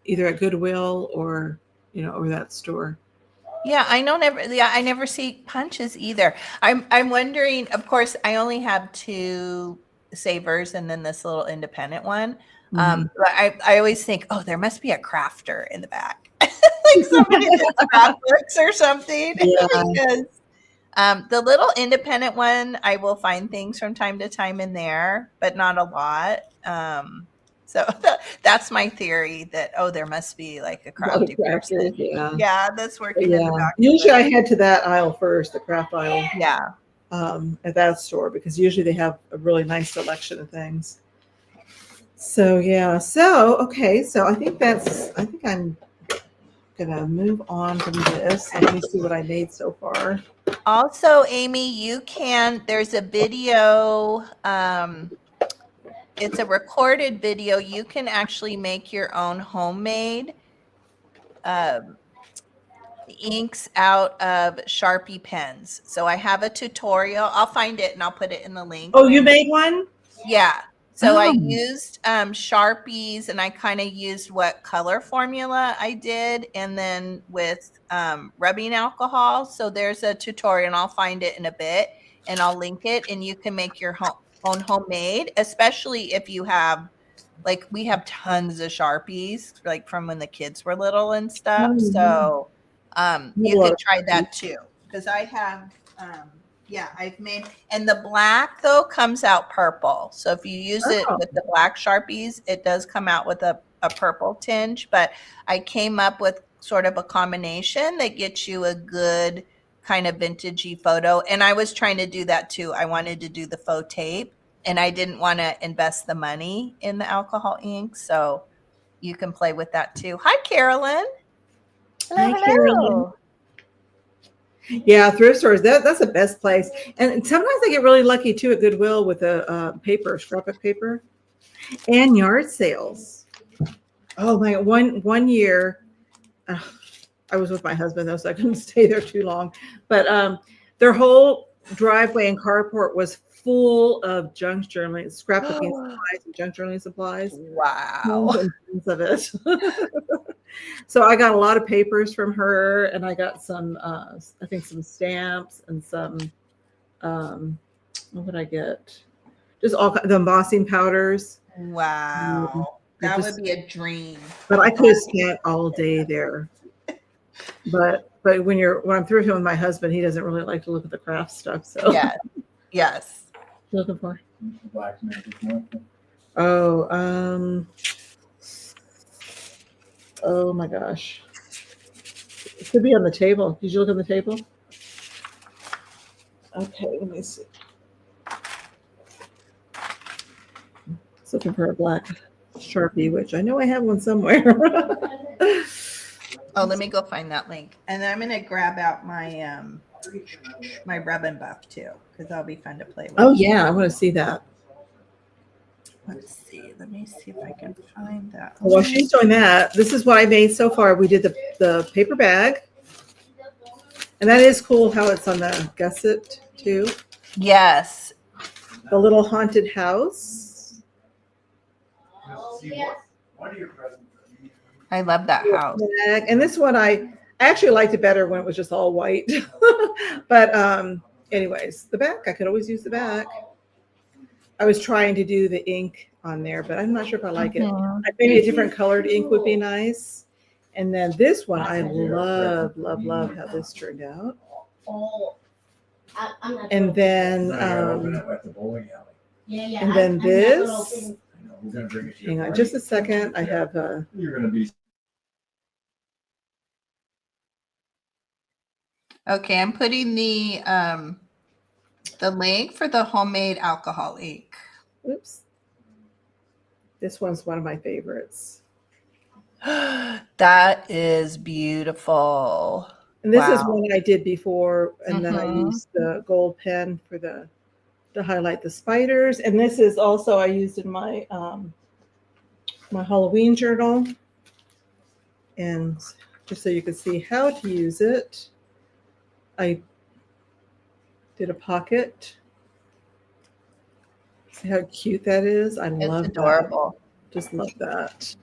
either at Goodwill or that store. Yeah, I never see punches either. I'm wondering, of course, I only have 2 savers and then this little independent one. But I always think, oh, there must be a crafter in the back. Like somebody does scrapbooks or something. Yeah. Because the little independent one, I will find things from time to time in there, but not a lot. So that's my theory that, there must be like a crafty person. Yeah, that's working in the back. Usually I head to that aisle first, the craft aisle. Yeah. At that store, because usually they have a really nice selection of things. So yeah. Okay. So I think I'm gonna move on from this. Let me see what I made so far. Also, Amy, there's a video. It's a recorded video. You can actually make your own homemade inks out of Sharpie pens. So I have a tutorial. I'll find it and I'll put it in the link. Oh, you made one? Yeah. So I used Sharpies, and I kind of used what color formula I did, and then with rubbing alcohol. So there's a tutorial, and I'll find it in a bit, and I'll link it, and you can make your own homemade, especially if you have, like, we have tons of Sharpies, like from when the kids were little and stuff. So you could try that too, because I have I've made, and the black though comes out purple. So if you use it with the black Sharpies, it does come out with a purple tinge. But I came up with sort of a combination that gets you a good kind of vintagey photo. And I was trying to do that too. I wanted to do the faux tape, and I didn't want to invest the money in the alcohol ink. So you can play with that too. Hi, Carolyn. Hello, Carolyn. Yeah, thrift stores, that's the best place. And sometimes I get really lucky too at Goodwill with the scrapbook paper, and yard sales. Oh my, one year, I was with my husband though, so I couldn't stay there too long. But their whole driveway and carport was full of junk journaling, scrapbooking supplies and junk journaling supplies. Wow. Tons of it. So I got a lot of papers from her, and I got some, I think some stamps and some, what did I get? Just all the embossing powders. Wow. That would be a dream. But I could have spent all day there. But when I'm thrifting with my husband, he doesn't really like to look at the craft stuff. So yes. Looking for? Oh my gosh. It could be on the table. Did you look on the table? Okay, let me see. It's looking for a black Sharpie, which I know I have one somewhere. Oh, let me go find that link. And then I'm going to grab out my my rub and buff too, because that'll be fun to play with. Oh yeah, I want to see that. Let's see. Let me see if I can find that. While she's doing that, this is what I made so far. We did the paper bag. And that is cool how it's on the gusset too. Yes. The little haunted house. I love that house. Bag. And this one I actually liked it better when it was just all white. But anyways, the back, I could always use the back. I was trying to do the ink on there, but I'm not sure if I like it. Maybe a different colored ink would be nice. And then this one, I love how this turned out. And then, and then this. Hang on just a second. I have Okay, I'm putting the link for the homemade alcohol ink. Oops. This one's one of my favorites. That is beautiful. And this is one I did before, and then I used the gold pen for to highlight the spiders. And this is also I used in my my Halloween journal. And just so you can see how to use it, I did a pocket. See how cute that is? I love adorable. That. Just love that.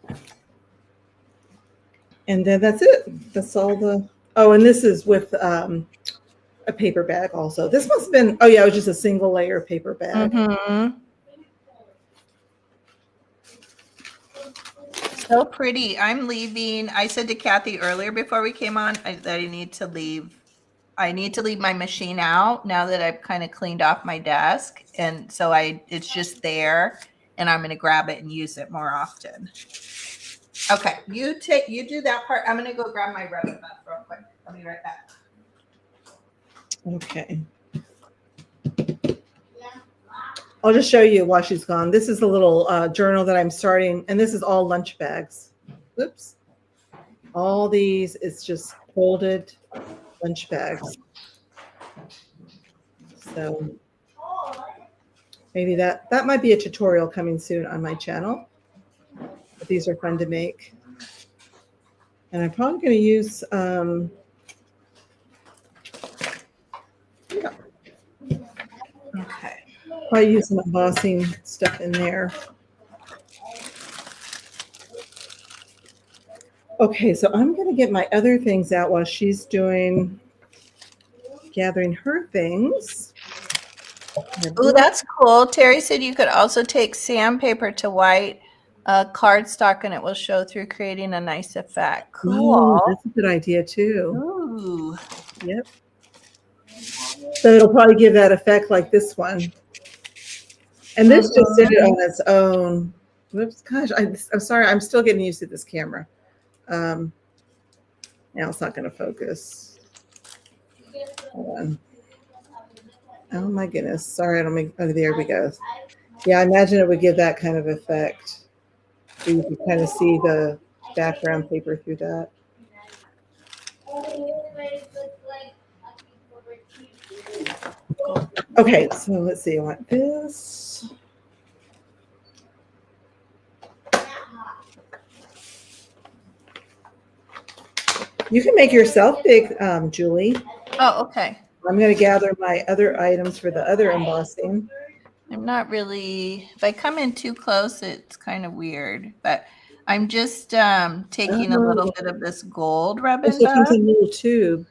And then that's it. That's all the. Oh, and this is with a paper bag also. This must have been. Oh yeah, it was just a single layer paper bag. So pretty. I'm leaving. I said to Cathy earlier before we came on that I need to leave. I need to leave my machine out now that I've kind of cleaned off my desk. And so it's just there and I'm going to grab it and use it more often. Okay. You do that part. I'm going to go grab my rubber buff real quick. I'll be right back. Okay. I'll just show you while she's gone. This is a little journal that I'm starting, and this is all lunch bags. Oops. All these, it's just folded lunch bags. So maybe that might be a tutorial coming soon on my channel. But these are fun to make. And I'm probably going to use Okay. probably use some embossing stuff in there. Okay, so I'm going to get my other things out while she's gathering her things. Oh, that's cool. Terry said you could also take sandpaper to white cardstock and it will show through, creating a nice effect. Cool. Oh, that's a good idea too. Ooh. Yep. So it'll probably give that effect like this one. And this just did it on its own. Whoops, gosh, I'm sorry. I'm still getting used to this camera. Now it's not going to focus. Hold on. Oh my goodness. Sorry, I don't make. Oh, there we go. Yeah, I imagine it would give that kind of effect. So you can kind of see the background paper through that. Okay, so let's see. I want this. You can make yourself big, Julie. Oh, okay. I'm going to gather my other items for the other embossing. I'm not really, if I come in too close, it's kind of weird, but I'm just taking a little bit of this gold ribbon. This comes in a little tube.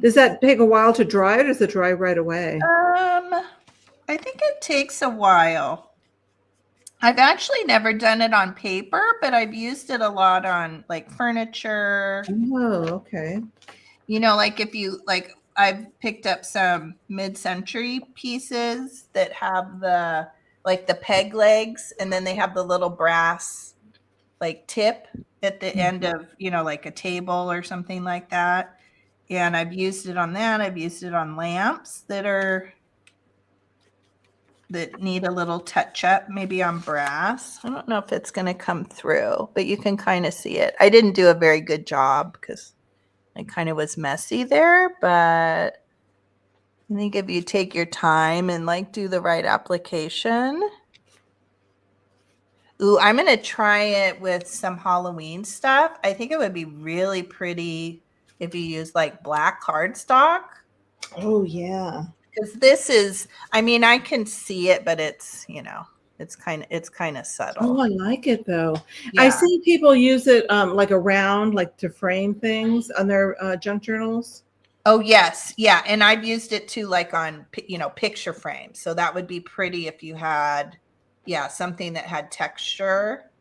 Does that take a while to dry, or does it dry right away? I think it takes a while. I've actually never done it on paper, but I've used it a lot on like furniture. Oh, okay. You know, like if you like, I've picked up some mid-century pieces that have the like the peg legs, and then they have the little brass like tip at the end of, you know, like a table or something like that. And I've used it on that. I've used it on lamps that need a little touch up, maybe on brass. I don't know if it's going to come through, but you can kind of see it. I didn't do a very good job because It kind of was messy there, but I think if you take your time and like do the right application. Ooh, I'm going to try it with some Halloween stuff. I think it would be really pretty if you use like black cardstock. Oh, yeah. Because this is, I mean, I can see it, but it's, you know, it's kind of subtle. Oh, I like it though. Yeah. I see people use it like around, like to frame things on their junk journals. Oh, yes. Yeah. And I've used it too, like on, you know, picture frames. So that would be pretty if you had, yeah, something that had texture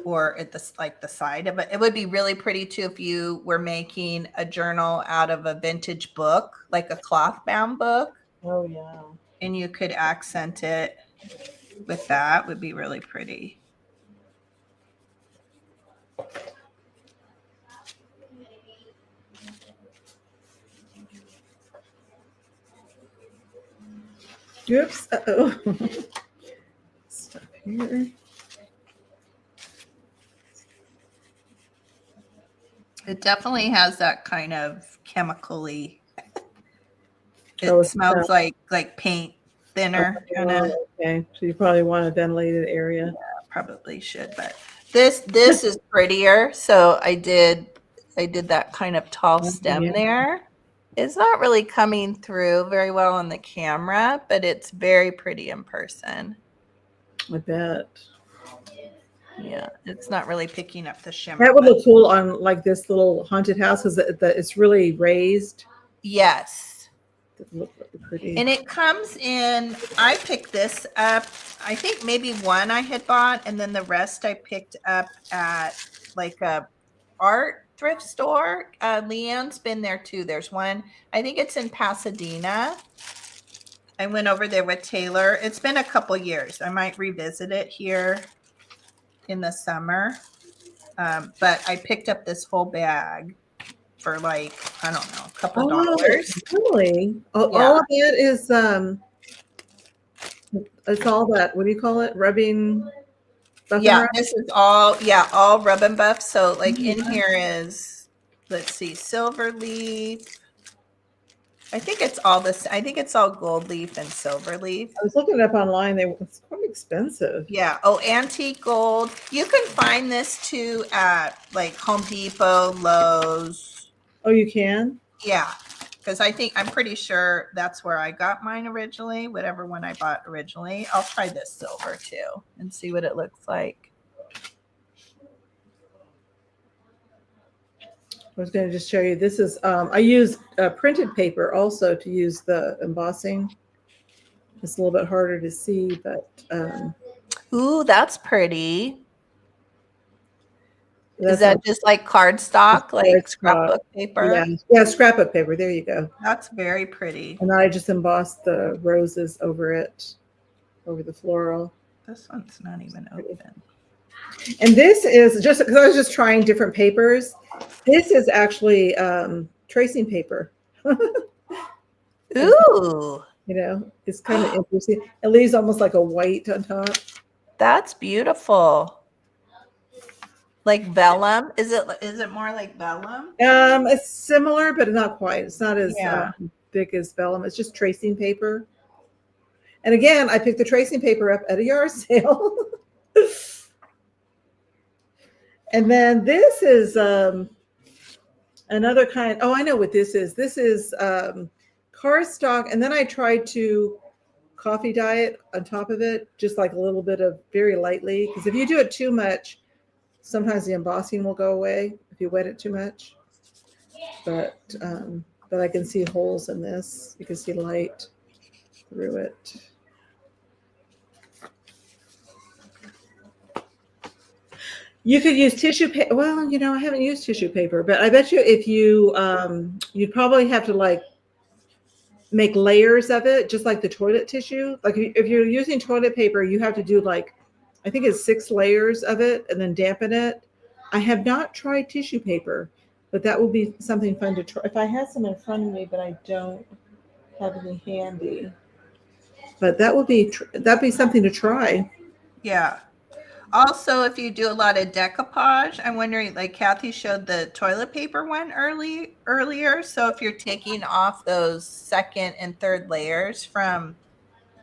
or at the, like the side of it. It would be really pretty too if you were making a journal out of a vintage book, like a cloth bound book. Oh, yeah. And you could accent it with that. Would be really pretty. Oops. Uh-oh. Stop here. It definitely has that kind of chemically. It Oh, smells like paint thinner. Okay, so you probably want a ventilated area. Yeah, probably should, but this is prettier. So I did that kind of tall stem there. It's not really coming through very well on the camera, but it's very pretty in person. I bet. Yeah, it's not really picking up the shimmer. That would look cool on like this little haunted house because it's really raised. Yes. It look really pretty. And it comes in, I picked this up, I think maybe one I had bought, and then the rest I picked up at like a art thrift store. Leanne's been there too. There's one, I think it's in Pasadena. I went over there with Taylor. It's been a couple years. I might revisit it here in the summer. But I picked up this whole bag for like, I don't know, a couple dollars. Really? All of it is it's all that, what do you call it? Rubbing buff? Yeah, this is all rub and buff. So like in here is, let's see, silver leaf. I think it's all this. I think it's all gold leaf and silver leaf. I was looking it up online. It's quite expensive. Yeah. Oh, antique gold. You can find this too at like Home Depot, Lowe's. Oh, you can? Yeah. Because I'm pretty sure that's where I got mine originally, whatever one I bought originally. I'll try this silver too and see what it looks like. I was going to just show you. This is, I use printed paper also to use the embossing. It's a little bit harder to see, but. Ooh, that's pretty. Is that just like cardstock, like scrapbook paper? Yeah, scrapbook paper. There you go. That's very pretty. And I just embossed the roses over it, over the floral. This one's not even open. And this is just because I was just trying different papers. This is actually tracing paper. Ooh. You know, it's kind of interesting. It leaves almost like a white on top. That's beautiful. Like vellum? Is it more like vellum? It's similar, but not quite. It's not as big as vellum. It's just tracing paper. And again, I picked the tracing paper up at a yard sale. And then this is another kind. Oh, I know what this is. This is cardstock. And then I tried to coffee dye it on top of it, just like a little bit of very lightly. Because if you do it too much, sometimes the embossing will go away if you wet it too much. But I can see holes in this. You can see light through it. You could use tissue paper. Well, you know, I haven't used tissue paper, but I bet you if you, you'd probably have to like make layers of it, just like the toilet tissue. Like if you're using toilet paper, you have to do like, I think it's 6 layers of it and then dampen it. I have not tried tissue paper, but that would be something fun to try. If I had some in front of me, but I don't have any handy. But that'd be something to try. Yeah. Also, if you do a lot of decoupage, I'm wondering, like Cathy showed the toilet paper one earlier. So if you're taking off those second and third layers from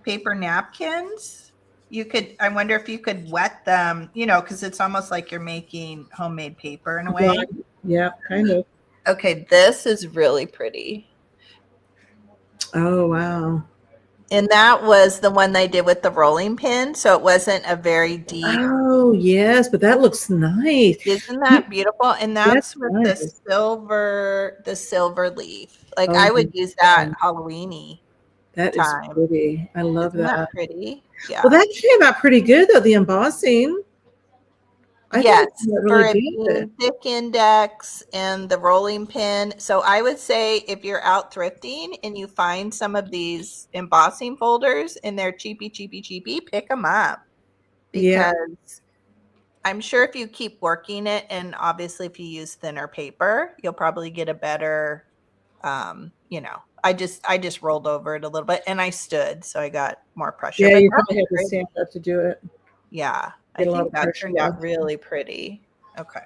paper napkins, you could, I wonder if you could wet them, you know, because it's almost like you're making homemade paper in a way. Right. Yeah, kind of. Okay, this is really pretty. Oh, wow. And that was the one they did with the rolling pin. So it wasn't a very deep. Oh, yes, but that looks nice. Isn't that beautiful? And that's with nice. the silver leaf. Like Oh, I would use that yeah. Halloweeny That is time. pretty. I love Isn't that that. pretty? Yeah. Well, that came out pretty good though, the embossing. I Yes, thought it came out for really it good. being thick index and the rolling pin. So I would say if you're out thrifting and you find some of these embossing folders and they're cheapy, pick them up. Yeah. Because I'm sure if you keep working it, and obviously if you use thinner paper, you'll probably get a better, you know, I just rolled over it a little bit and I stood, so I got more pressure. Yeah, But you that's probably have to pretty. stand up to do it. Yeah, I Get a lot think of that pressure turned out off. really pretty. Okay.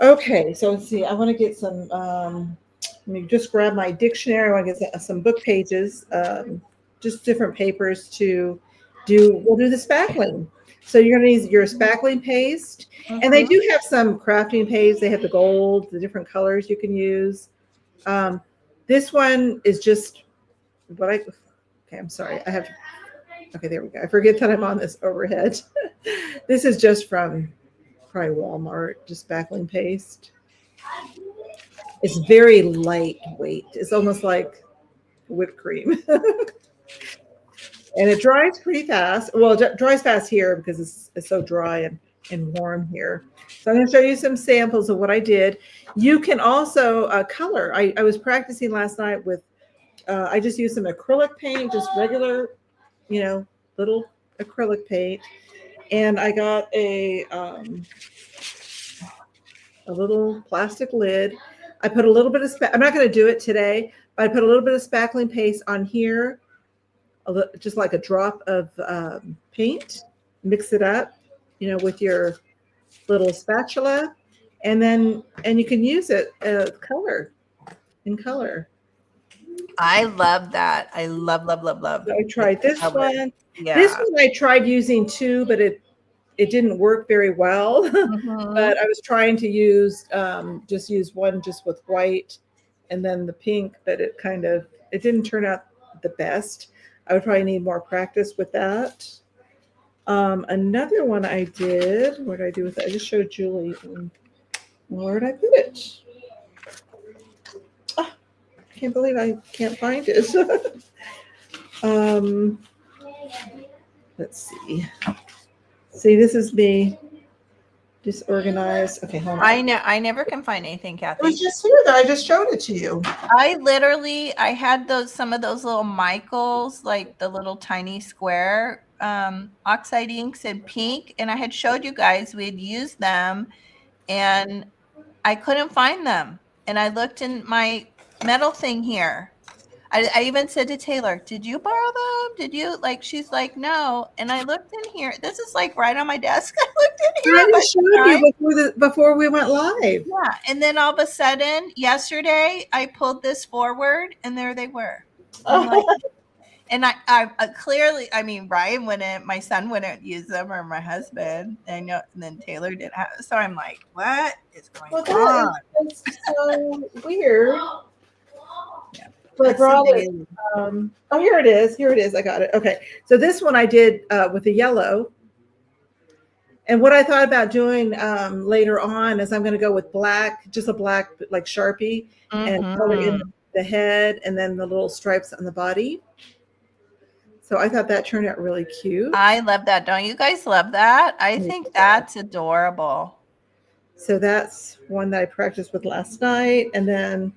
Okay, so let's see. I want to get some. Let me just grab my dictionary. I want to get some book pages, just different papers to do. We'll do the spackling. So you're going to use your spackling paste, and they do have some crafting paste. They have the gold, the different colors you can use. This one is just what I. Okay, I'm sorry. I have. Okay, there we go. I forget that I'm on this overhead. This is just from probably Walmart, just spackling paste. It's very lightweight. It's almost like whipped cream. And it dries pretty fast. Well, it dries fast here because it's so dry and warm here. So I'm going to show you some samples of what I did. You can also color. I was practicing last night with, I just used some acrylic paint, just regular, you know, little acrylic paint. And I got a little plastic lid. I put a little bit of, I'm not going to do it today, but I put a little bit of spackling paste on here, just like a drop of paint, mix it up, you know, with your little spatula, and you can use it in color. I love that. I love. So I tried this one. Yeah. This one I tried using too, but it didn't work very well. But I was trying to use just use one just with white and then the pink, but it didn't turn out the best. I would probably need more practice with that. Another one I did, what did I do with it? I just showed Julie. Where did I put it? Oh, I can't believe I can't find it. Let's see. See, this is me disorganized. Okay, hold on. I never can find anything, Cathy. It was just here that I just showed it to you. I had some of those little Michaels, like the little tiny square oxide inks in pink, and I had showed you guys we had used them, and I couldn't find them. And I looked in my metal thing here. I even said to Taylor, "Did you borrow them? Did you?" Like, she's like, "No." And I looked in here. This is like right on my desk. I looked in here. I just showed you before we went live. Yeah, and then all of a sudden, yesterday, I pulled this forward, and there they were. Like, and I clearly, I mean, Ryan wouldn't, my son wouldn't use them, or my husband, and then Taylor didn't have. So I'm like, what is going on? That's so weird. Yeah. So I brought it. Oh, here it is. Here it is. I got it. Okay. So this one I did with the yellow. And what I thought about doing later on is I'm going to go with black, just a black like Sharpie, and color in the head and then the little stripes on the body. So I thought that turned out really cute. I love that. Don't you guys love that? I think that's adorable. So that's one that I practiced with last night. And then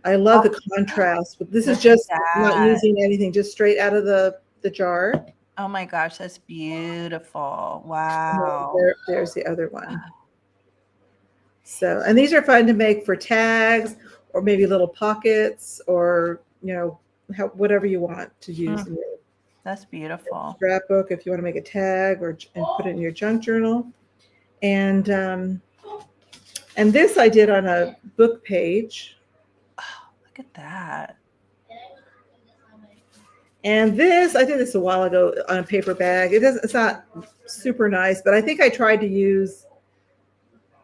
I love the contrast. But this is just not using anything, just straight out of the jar. Oh my gosh, that's beautiful. Wow. There's the other one. So, and these are fun to make for tags or maybe little pockets or, you know, whatever you want to use. That's beautiful. Scrapbook if you want to make a tag and put it in your junk journal. And this I did on a book page. Oh, look at that. And this, I did this a while ago on a paper bag. It's not super nice, but I think I tried to use,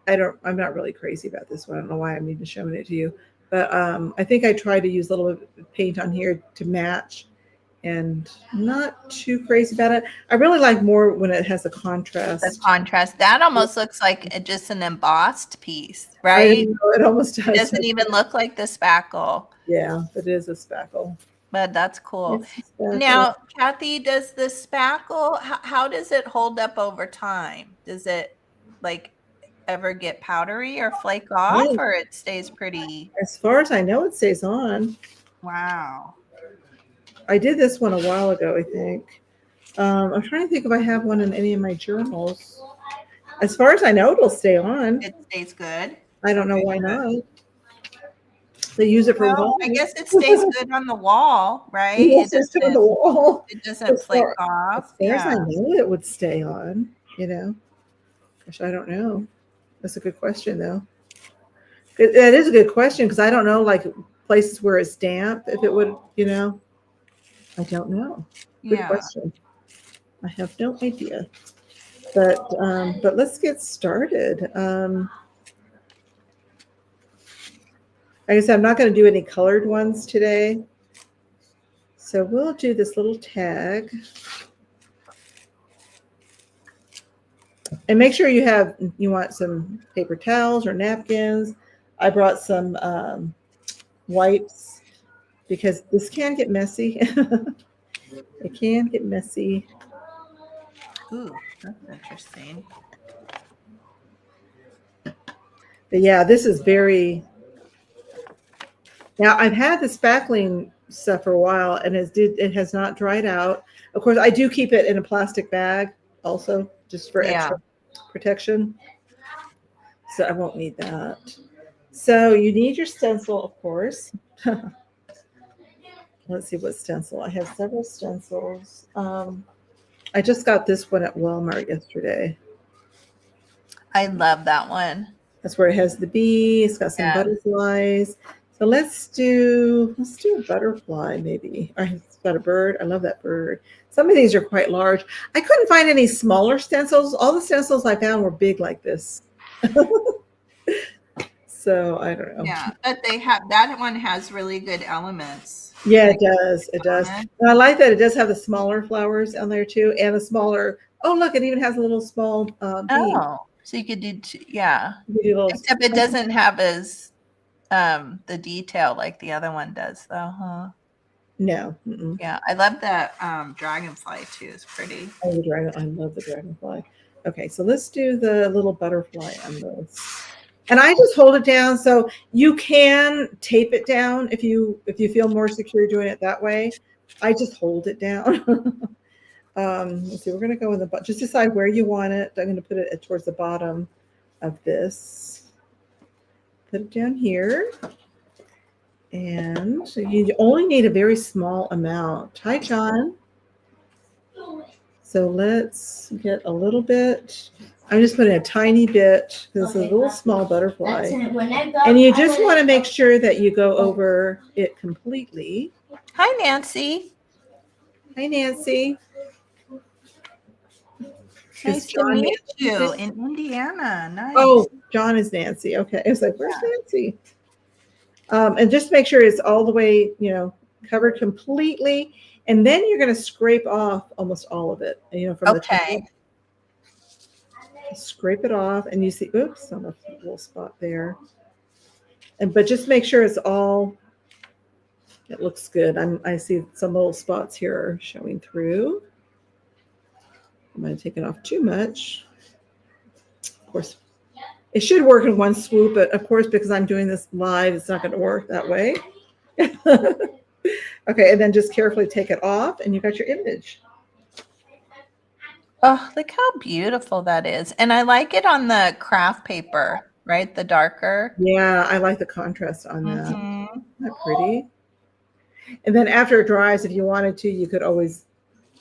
I'm not really crazy about this one. I don't know why I'm even showing it to you, but I think I tried to use a little bit of paint on here to match, and not too crazy about it. I really like more when it has a contrast. The contrast. That almost looks like just an embossed piece, right? It almost does. It doesn't even look like the spackle. Yeah, it is a spackle. But that's cool. Spackle. Now, Cathy, does the spackle, how does it hold up over time? Does it like ever get powdery or flake off, or it stays pretty? As far as I know, it stays on. Wow. I did this one a while ago, I think. I'm trying to think if I have one in any of my journals. As far as I know, it'll stay on. It stays good. I don't know why not. They use it for walls. I guess it stays good on the wall, right? Yes, it's on the wall. It doesn't flake off. As far as I know, it would stay on, you know. Gosh, I don't know. That's a good question, though. That is a good question, because I don't know, like, places where it's damp, if it would, you know. I don't know. Good question. I have no idea. But let's get started. Like I said, I'm not going to do any colored ones today. So we'll do this little tag. And make sure you want some paper towels or napkins. I brought some wipes, because this can get messy. It can get messy. Ooh, that's interesting. But yeah, this is very... Now, I've had the spackling stuff for a while, and it has not dried out. Of course, I do keep it in a plastic bag also, just for extra protection. So I won't need that. So you need your stencil, of course. Let's see what stencil. I have several stencils. I just got this one at Walmart yesterday. I love that one. That's where it has the bee. It's got some butterflies. So let's do a butterfly maybe. It's got a bird. I love that bird. Some of these are quite large. I couldn't find any smaller stencils. All the stencils I found were big like this. So I don't know. Yeah, but that one has really good elements. Yeah, it does. It does. And I like that it does have the smaller flowers on there too, and a smaller. Oh, look! It even has a little small bee. Oh, so you could do little, except it doesn't have as the detail like the other one does, though, huh? No. Yeah, I love that dragonfly too. It's pretty. Oh, I love the dragonfly. Okay, so let's do the little butterfly on those. And I just hold it down, so you can tape it down if you feel more secure doing it that way. I just hold it down. Let's see, we're going to go in just decide where you want it. I'm going to put it towards the bottom of this. Put it down here. And so you only need a very small amount. Hi, John. So let's get a little bit. I'm just putting a tiny bit. This is a little small butterfly. And you just want to make sure that you go over it completely. Hi, Nancy. Hi, Nancy. Nice to meet you in Indiana. Nice. Oh, John is Nancy. Okay. I was like, where's Nancy? And just make sure it's all the way, covered completely. And then you're going to scrape off almost all of it, from the top. Scrape it off, and you see, oops, on a little spot there. But just make sure it's all, it looks good. I see some little spots here are showing through. I'm going to take it off too much. Of course, it should work in one swoop, but of course, because I'm doing this live, it's not going to work that way. Okay, and then just carefully take it off, and you got your image. Oh, look how beautiful that is. And I like it on the craft paper, right? The darker. Yeah, I like the contrast on that. Isn't that pretty? And then after it dries, if you wanted to, you could always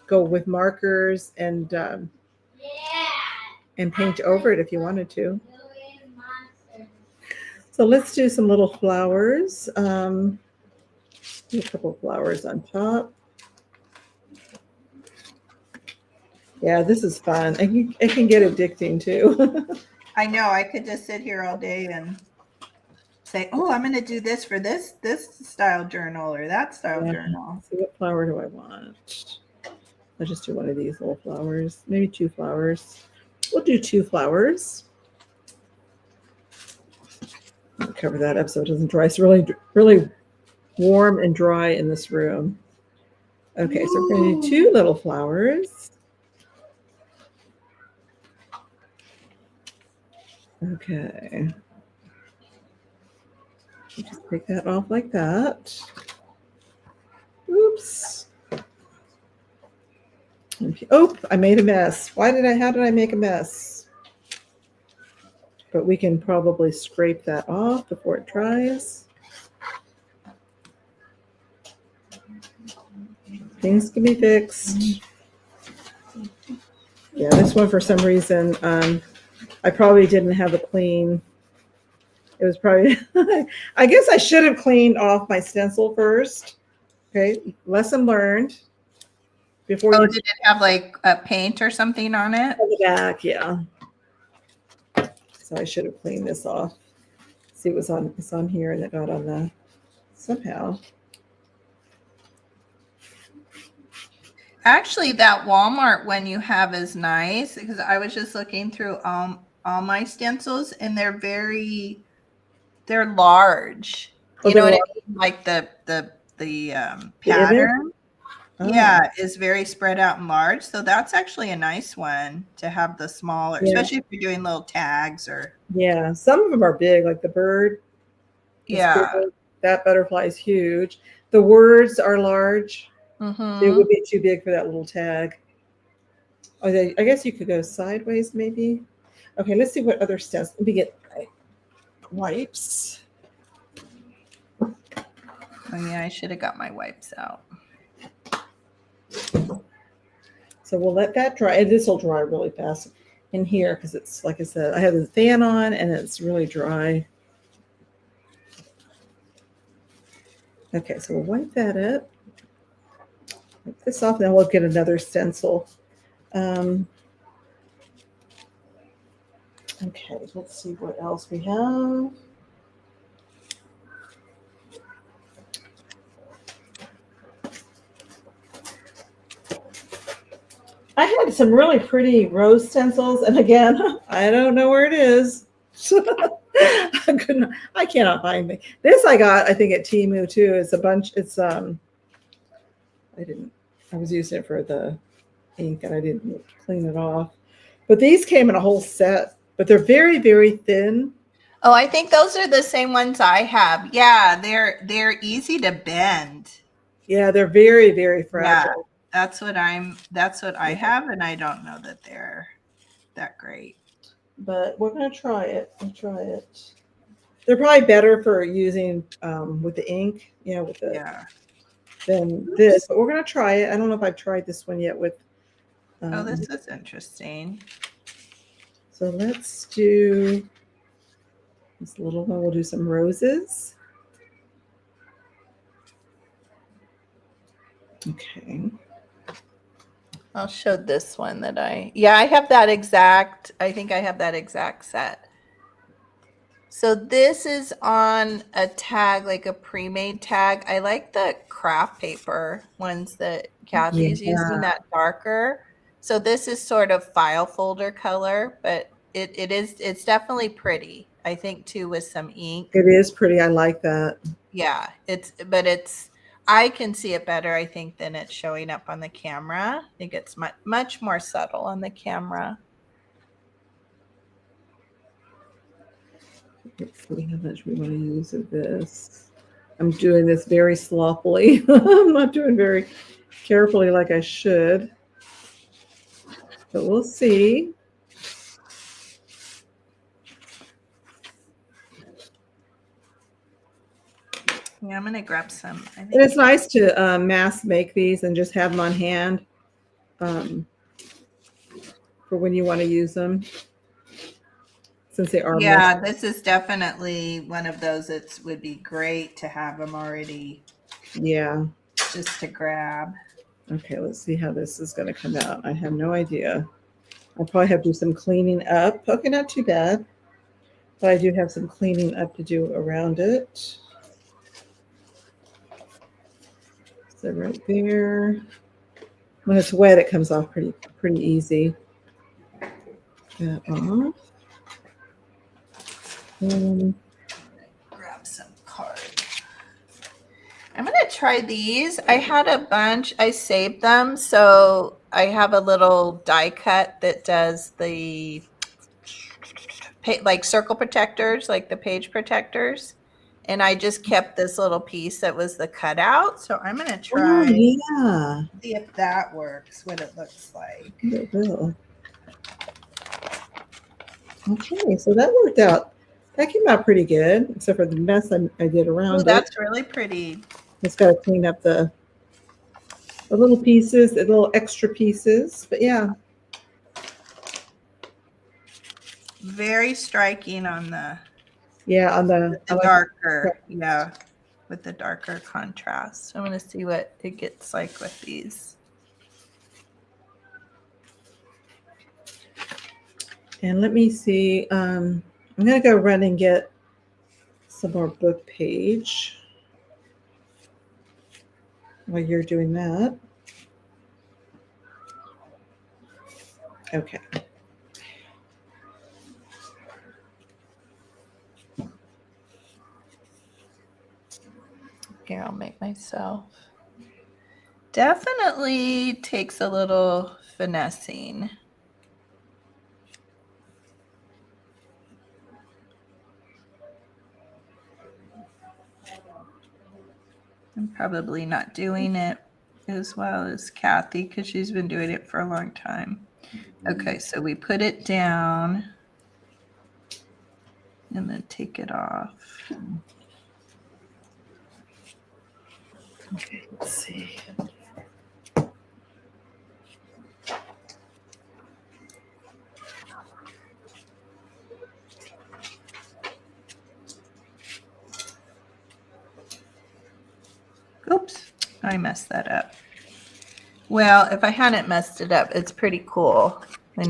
go with markers and paint over it if you wanted to. So let's do some little flowers. Do a couple of flowers on top. Yeah, this is fun. It can get addicting too. I know. I could just sit here all day and say, "Oh, I'm going to do this for this style journal or that style journal." So what flower do I want? I'll just do one of these little flowers. Maybe 2 flowers. We'll do 2 flowers. I'll cover that up so it doesn't dry. It's really, really warm and dry in this room. Okay, so we're going to do 2 little flowers. Okay. Just take that off like that. Oops. Okay. Oh, I made a mess. How did I make a mess? But we can probably scrape that off before it dries. Things can be fixed. Yeah, this one for some reason, I probably didn't have a clean. It was probably, I guess I should have cleaned off my stencil first. Okay, lesson learned. Before did it have like a paint or something on it? On the back, yeah. So I should have cleaned this off. See, it's on here and it got on the, somehow. Actually, that Walmart one you have is nice because I was just looking through all my stencils and they're large. You know what I mean? Like the pattern. Yeah, is very spread out and large. So that's actually a nice one to have the smaller, especially if you're doing little tags or. Yeah, some of them are big, like the bird. Yeah. That butterfly is huge. The words are large. Mm-hmm. So it would be too big for that little tag. Oh, I guess you could go sideways maybe. Okay, let's see what other steps. Let me get my wipes. Oh yeah, I should have got my wipes out. So we'll let that dry. And this will dry really fast in here because it's, like I said, I have the fan on and it's really dry. Okay, so we'll wipe that up. Wipe this off, then we'll get another stencil. Okay, let's see what else we have. I had some really pretty rose stencils, and again, I don't know where it is. I cannot find it. This I got, I think, at Temu too. It's a bunch. It's I was using it for the ink and I didn't clean it off. But these came in a whole set, but they're very, very thin. Oh, I think those are the same ones I have. Yeah, they're easy to bend. Yeah, they're very, very fragile. Yeah, that's what I have, and I don't know that they're that great. But we're gonna try it. We'll try it. They're probably better for using with the ink, with the than this. But we're gonna try it. I don't know if I've tried this one yet with. Oh, this is interesting. So let's do this little one. We'll do some roses. Okay. I'll show this one that I have that exact, I think I have that exact set. So this is on a tag, like a pre-made tag. I like the craft paper ones that Cathy's using, that darker. So this is sort of file folder color, but it's definitely pretty. I think too with some ink. It is pretty. I like that. Yeah, I can see it better, I think, than it's showing up on the camera. I think it's much more subtle on the camera. Let's see how much we want to use of this. I'm doing this very sloppily. I'm not doing very carefully like I should. But we'll see. Yeah, I'm going to grab some. And it's nice to mass make these and just have them on hand. for when you want to use them, since they are Yeah, this is definitely one of those that would be great to have them already Yeah. just to grab. Okay, let's see how this is going to come out. I have no idea. I'll probably have to do some cleaning up. Okay, not too bad. But I do have some cleaning up to do around it. So right there. When it's wet, it comes off pretty easy. That off. Grab some card. I'm going to try these. I had a bunch. I saved them. So I have a little die cut that does the like circle protectors, like the page protectors. And I just kept this little piece that was the cutout. So I'm going to try see if that works, what it looks like. It will. Okay, so that worked out. That came out pretty good, except for the mess I did around it. That's really pretty. Just got to clean up the little pieces, the little extra pieces. But yeah. Very striking on the on the darker, with the darker contrast. I'm going to see what it gets like with these. And let me see. I'm going to go run and get some more book page while you're doing that. Okay. Here, I'll make myself. Definitely takes a little finessing. I'm probably not doing it as well as Cathy because she's been doing it for a long time. Okay, so we put it down and then take it off. Okay, let's see. Oops, I messed that up. Well, if I hadn't messed it up, it's pretty cool. I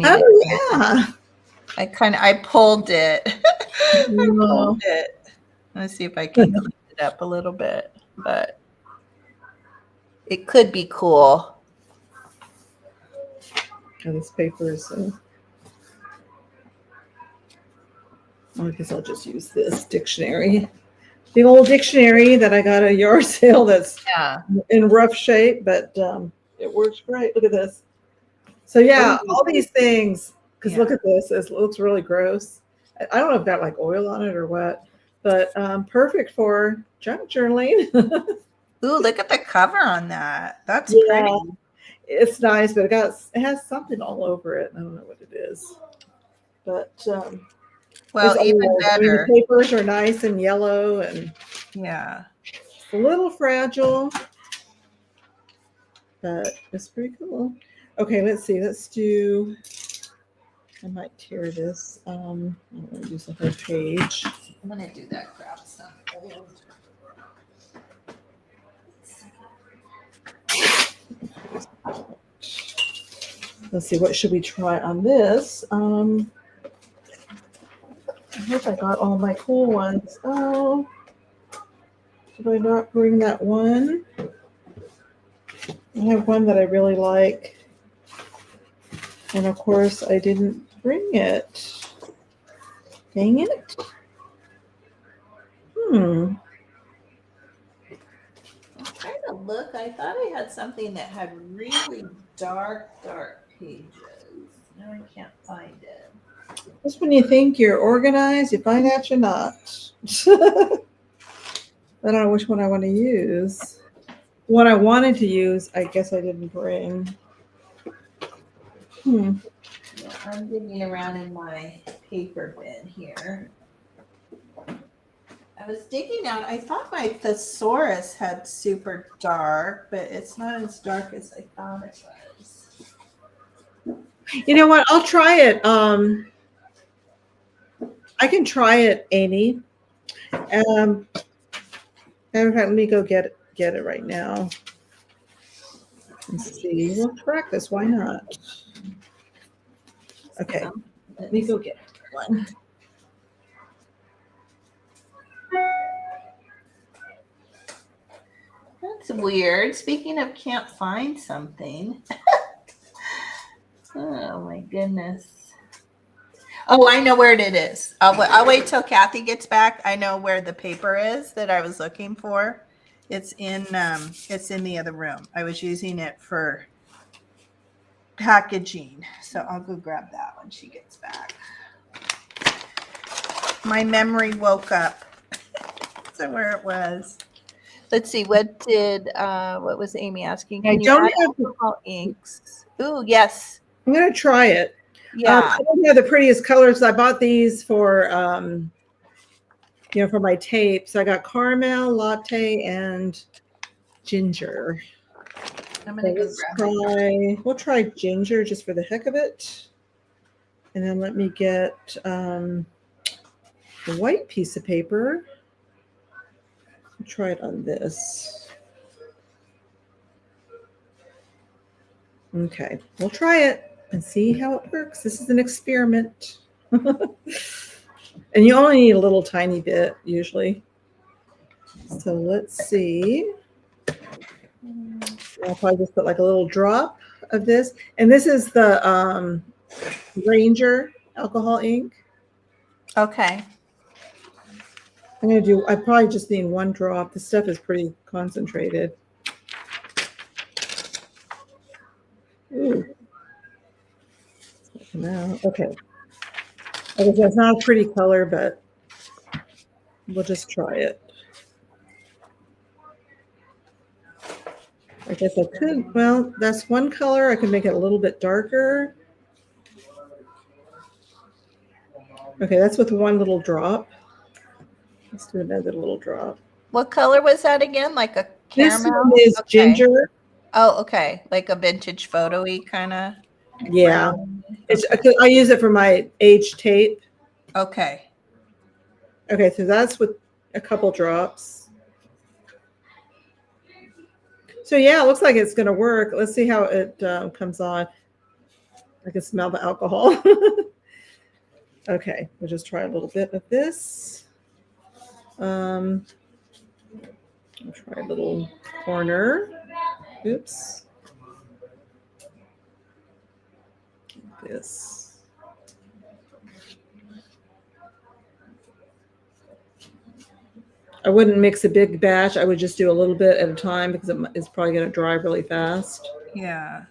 pulled it. I pulled it. Let's see if I can clean it up a little bit, but it could be cool. And this paper is I guess I'll just use this dictionary. The old dictionary that I got at a yard sale that's in rough shape, but it works great. Look at this. So yeah, all these things, because look at this. It looks really gross. I don't know if that like oil on it or what, but pretty for junk journaling. Ooh, look at the cover on that. That's pretty. It's nice, but it has something all over it. I don't know what it is. But well, even better. The papers are nice and yellow and it's a little fragile, but it's pretty cool. Okay, let's see. Let's do. I might tear this. I'm going to use the whole page. I'm going to do that craft stuff. Let's see, what should we try on this? I hope I got all my cool ones. Oh, did I not bring that one? I have one that I really like. And of course, I didn't bring it. Dang it. I'm trying to look. I thought I had something that had really dark pages. Now I can't find it. Just when you think you're organized, you find out you're not. I don't know which one I want to use. What I wanted to use, I guess I didn't bring. Yeah, I'm digging around in my paper bin here. I was digging out. I thought my thesaurus had super dark, but it's not as dark as I thought it was. You know what? I'll try it. I can try it, Amy. Matter of fact, let me go get it right now. Let's see. We'll practice. Why not? Okay. Let me go get one. That's weird. Speaking of can't find something. Oh my goodness. Oh, I know where it is. I'll wait till Cathy gets back. I know where the paper is that I was looking for. It's in the other room. I was using it for packaging. So I'll go grab that when she gets back. My memory woke up. So where it was. Let's see. What was Amy asking? I Can you don't add have alcohol inks? Ooh, yes. I'm gonna try it. Yeah. I don't have the prettiest colors. I bought these for for my tapes. I got caramel, latte, and ginger. I'm gonna go grab it. We'll try ginger just for the heck of it. And then let me get the white piece of paper. I'll try it on this. Okay, we'll try it and see how it works. This is an experiment. And you only need a little tiny bit usually. So let's see. I'll probably just put like a little drop of this. And this is the Ranger alcohol ink. Okay. I probably just need one drop. This stuff is pretty concentrated. Ooh. Okay. It's not a pretty color, but we'll just try it. I guess I could. Well, that's one color. I can make it a little bit darker. Okay, that's with one little drop. Let's do another little drop. What color was that again? Like a caramel? This one is ginger. Oh, okay. Like a vintage photo-y kind of. Yeah. I use it for my age tape. Okay. Okay, so that's with a couple drops. So yeah, it looks like it's going to work. Let's see how it comes on. I can smell the alcohol. Okay, we'll just try a little bit of this. I'll try a little corner. Oops. This. I wouldn't mix a big batch. I would just do a little bit at a time because it's probably going to dry really fast. Yeah.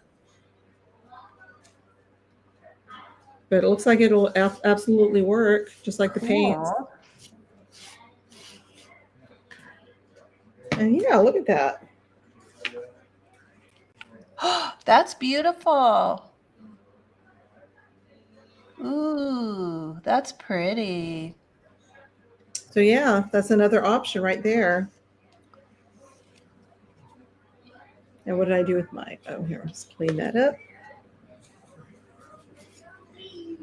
But it looks like it'll absolutely work, just like the paint. And yeah, look at that. That's beautiful. Ooh, that's pretty. So yeah, that's another option right there. And what did I do with my, oh, here, let's clean that up.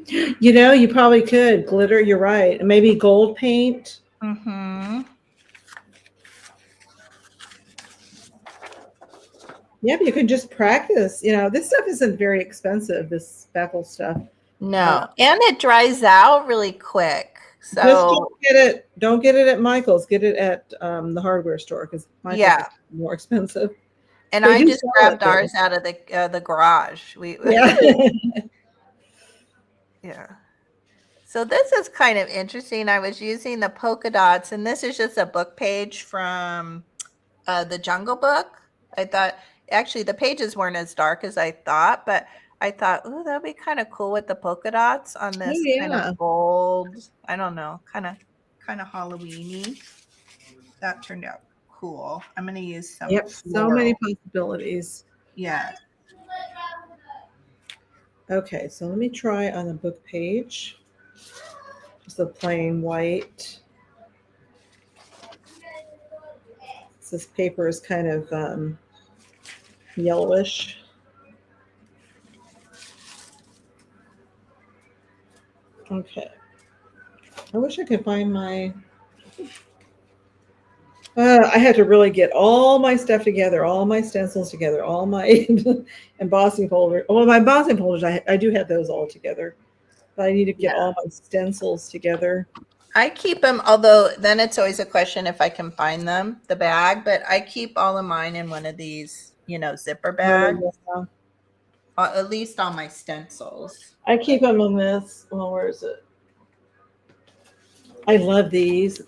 You know, you probably could glitter. You're right. Maybe gold paint. Mm-hmm. Yeah, but you can just practice. You know, this stuff isn't very expensive, this Spackle stuff. No, and it dries out really quick. So just don't get it at Michael's. Get it at the hardware store because Michael's is more expensive. And I just grabbed ours out of the garage. Yeah. So this is kind of interesting. I was using the polka dots, and this is just a book page from the Jungle Book. I thought actually the pages weren't as dark as I thought, but I thought, oh, that'd be kind of cool with the polka dots on this kind of gold. I don't know, kind of Halloween-y. That turned out cool. I'm going to use some. Yep, so many possibilities. Yeah. Okay, so let me try on the book page. Just a plain white. So this paper is kind of yellowish. Okay. I wish I could find my. I had to really get all my stuff together, all my stencils together, all my embossing folder. Well, my embossing folders, I do have those all together. But I need to get all my stencils together. I keep them, although then it's always a question if I can find them, the bag, but I keep all of mine in one of these, zipper bags, Yeah. at least all my stencils. I keep them in this. Well, where is it? I love these.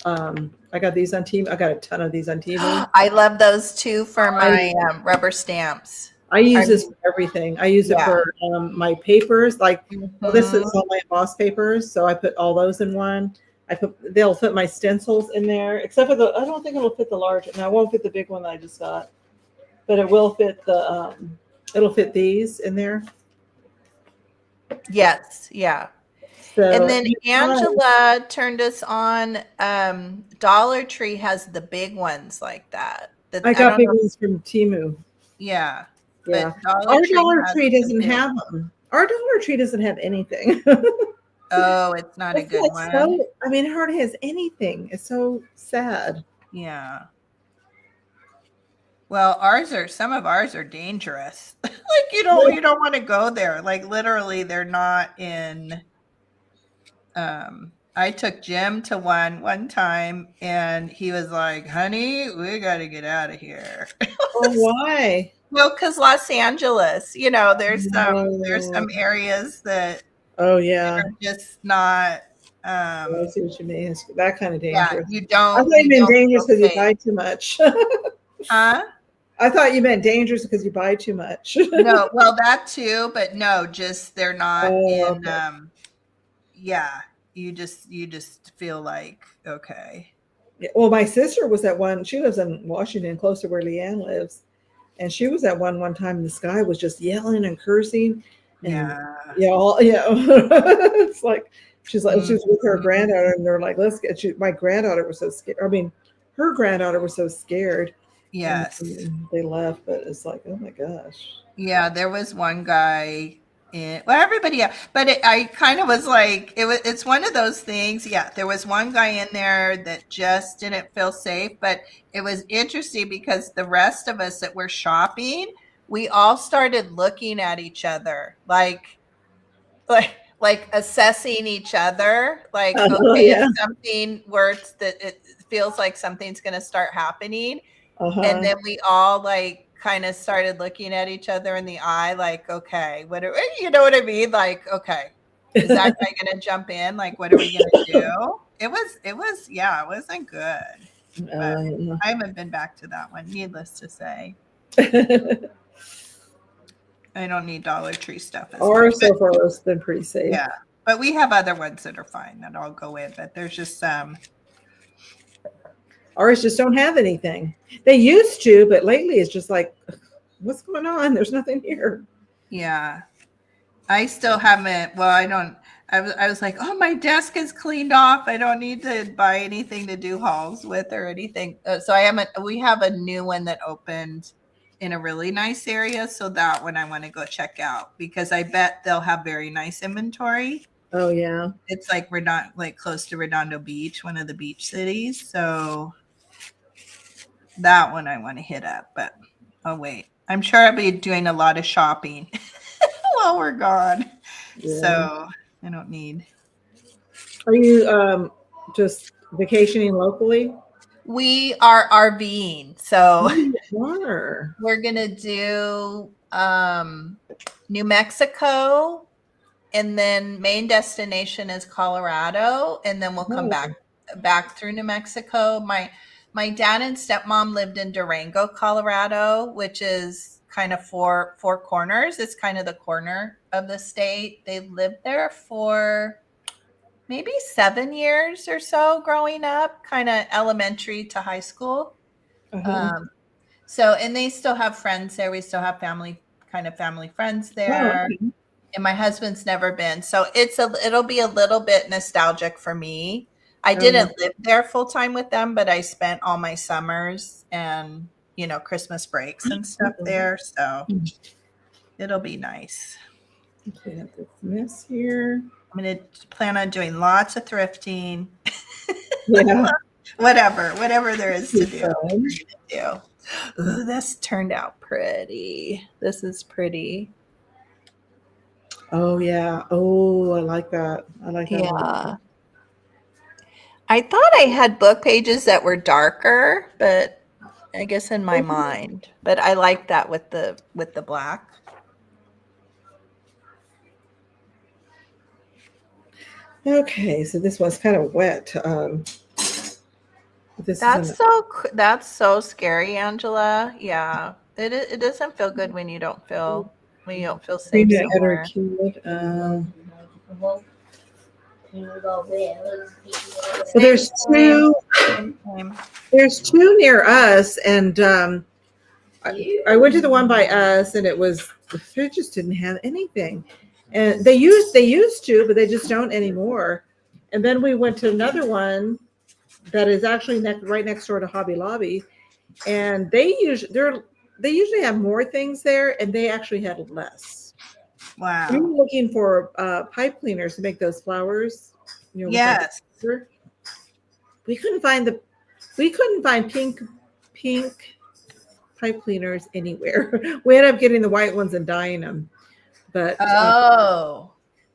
I got these on Temu. I got a ton of these on Temu. I love those too for my rubber stamps. I use this for everything. I use it for my papers. Like, well, this is all my emboss papers, so I put all those in one. They'll fit my stencils in there, except for I don't think it'll fit the large. No, it won't fit the big one that I just got, but it will fit the. It'll fit these in there. Yes, yeah. So, and then Angela turned us on. Dollar Tree has the big ones like that. I got big ones from Temu. Yeah. Yeah. Our Dollar Tree doesn't have them. Our Dollar Tree doesn't have anything. Oh, it's not a good one. I mean, it hardly has anything. It's so sad. Yeah. Well, some of ours are dangerous. Like you don't want to go there. Like literally, they're not in. I took Jim to one time, and he was like, "Honey, we got to get out of here." Oh, why? Well, because Los Angeles, there's some areas that. Oh yeah, are just not. I see what you mean. It's that kind of dangerous. Yeah, you don't. I thought you meant dangerous because you buy too much. Huh? I thought you meant dangerous because you buy too much. No, well that too, but no, just they're not in. Okay. Yeah, you just feel like okay. Yeah, well, my sister was at one. She lives in Washington, close to where Leanne lives, and she was at one time. And this guy was just yelling and cursing. And it's like she was with her granddaughter, and they're like, "Let's get." My granddaughter was so scared. I mean, her granddaughter was so scared. Yes, and they left, but it's like, oh my gosh. Yeah, there was one guy. Everybody, yeah, but I kind of was like, it's one of those things. Yeah, there was one guy in there that just didn't feel safe, but it was interesting because the rest of us that were shopping, we all started looking at each other, like assessing each other, like, okay, if something works, that it feels like something's going to start happening. And then we all like kind of started looking at each other in the eye, like, okay, you know what I mean? Like, okay, is that guy going to jump in? Like, what are we going to do? It wasn't good. I haven't been back to that one, needless to say. I don't need Dollar Tree stuff. Ours so far has been pretty safe. Yeah, but we have other ones that are fine that I'll go in, but there's just some. Ours just don't have anything. They used to, but lately it's just like, what's going on? There's nothing here. Yeah. I still haven't. Well, I was like, oh, my desk is cleaned off. I don't need to buy anything to do hauls with or anything. So we have a new one that opened in a really nice area. So that one I want to go check out because I bet they'll have very nice inventory. Oh, yeah. It's like close to Redondo Beach, one of the beach cities. So that one I want to hit up, but oh wait, I'm sure I'll be doing a lot of shopping while we're gone. Yeah. So I don't need. Are you just vacationing locally? We are RVing, so we're gonna do New Mexico, and then main destination is Colorado, and then we'll come back through New Mexico. My dad and stepmom lived in Durango, Colorado, which is kind of four corners. It's kind of the corner of the state. They lived there for maybe 7 years or so growing up, kind of elementary to high school. And they still have friends there. We still have family friends there. Oh, okay. And my husband's never been. So it'll be a little bit nostalgic for me. I didn't live there full time with them, but I spent all my summers and, Christmas breaks and stuff there. So it'll be nice. Clean up this mess here. I'm going to plan on doing lots of thrifting. Yeah. whatever there is to do. Fun. Ooh, this turned out pretty. This is pretty. Oh yeah. Oh, I like that. I like that. Yeah. I thought I had book pages that were darker, but I guess in my mind. But I like that with the black. Okay, so this one's kind of wet. That's so scary, Angela. Yeah, it doesn't feel good when you don't feel safe somewhere. So there's two. There's two near us, and I went to the one by us, and they just didn't have anything, and they used to, but they just don't anymore. And then we went to another one that is actually right next door to Hobby Lobby, and they usually have more things there, and they actually had less. Wow. We were looking for pipe cleaners to make those flowers. Yes. We couldn't find pink pipe cleaners anywhere. We ended up getting the white ones and dyeing them. But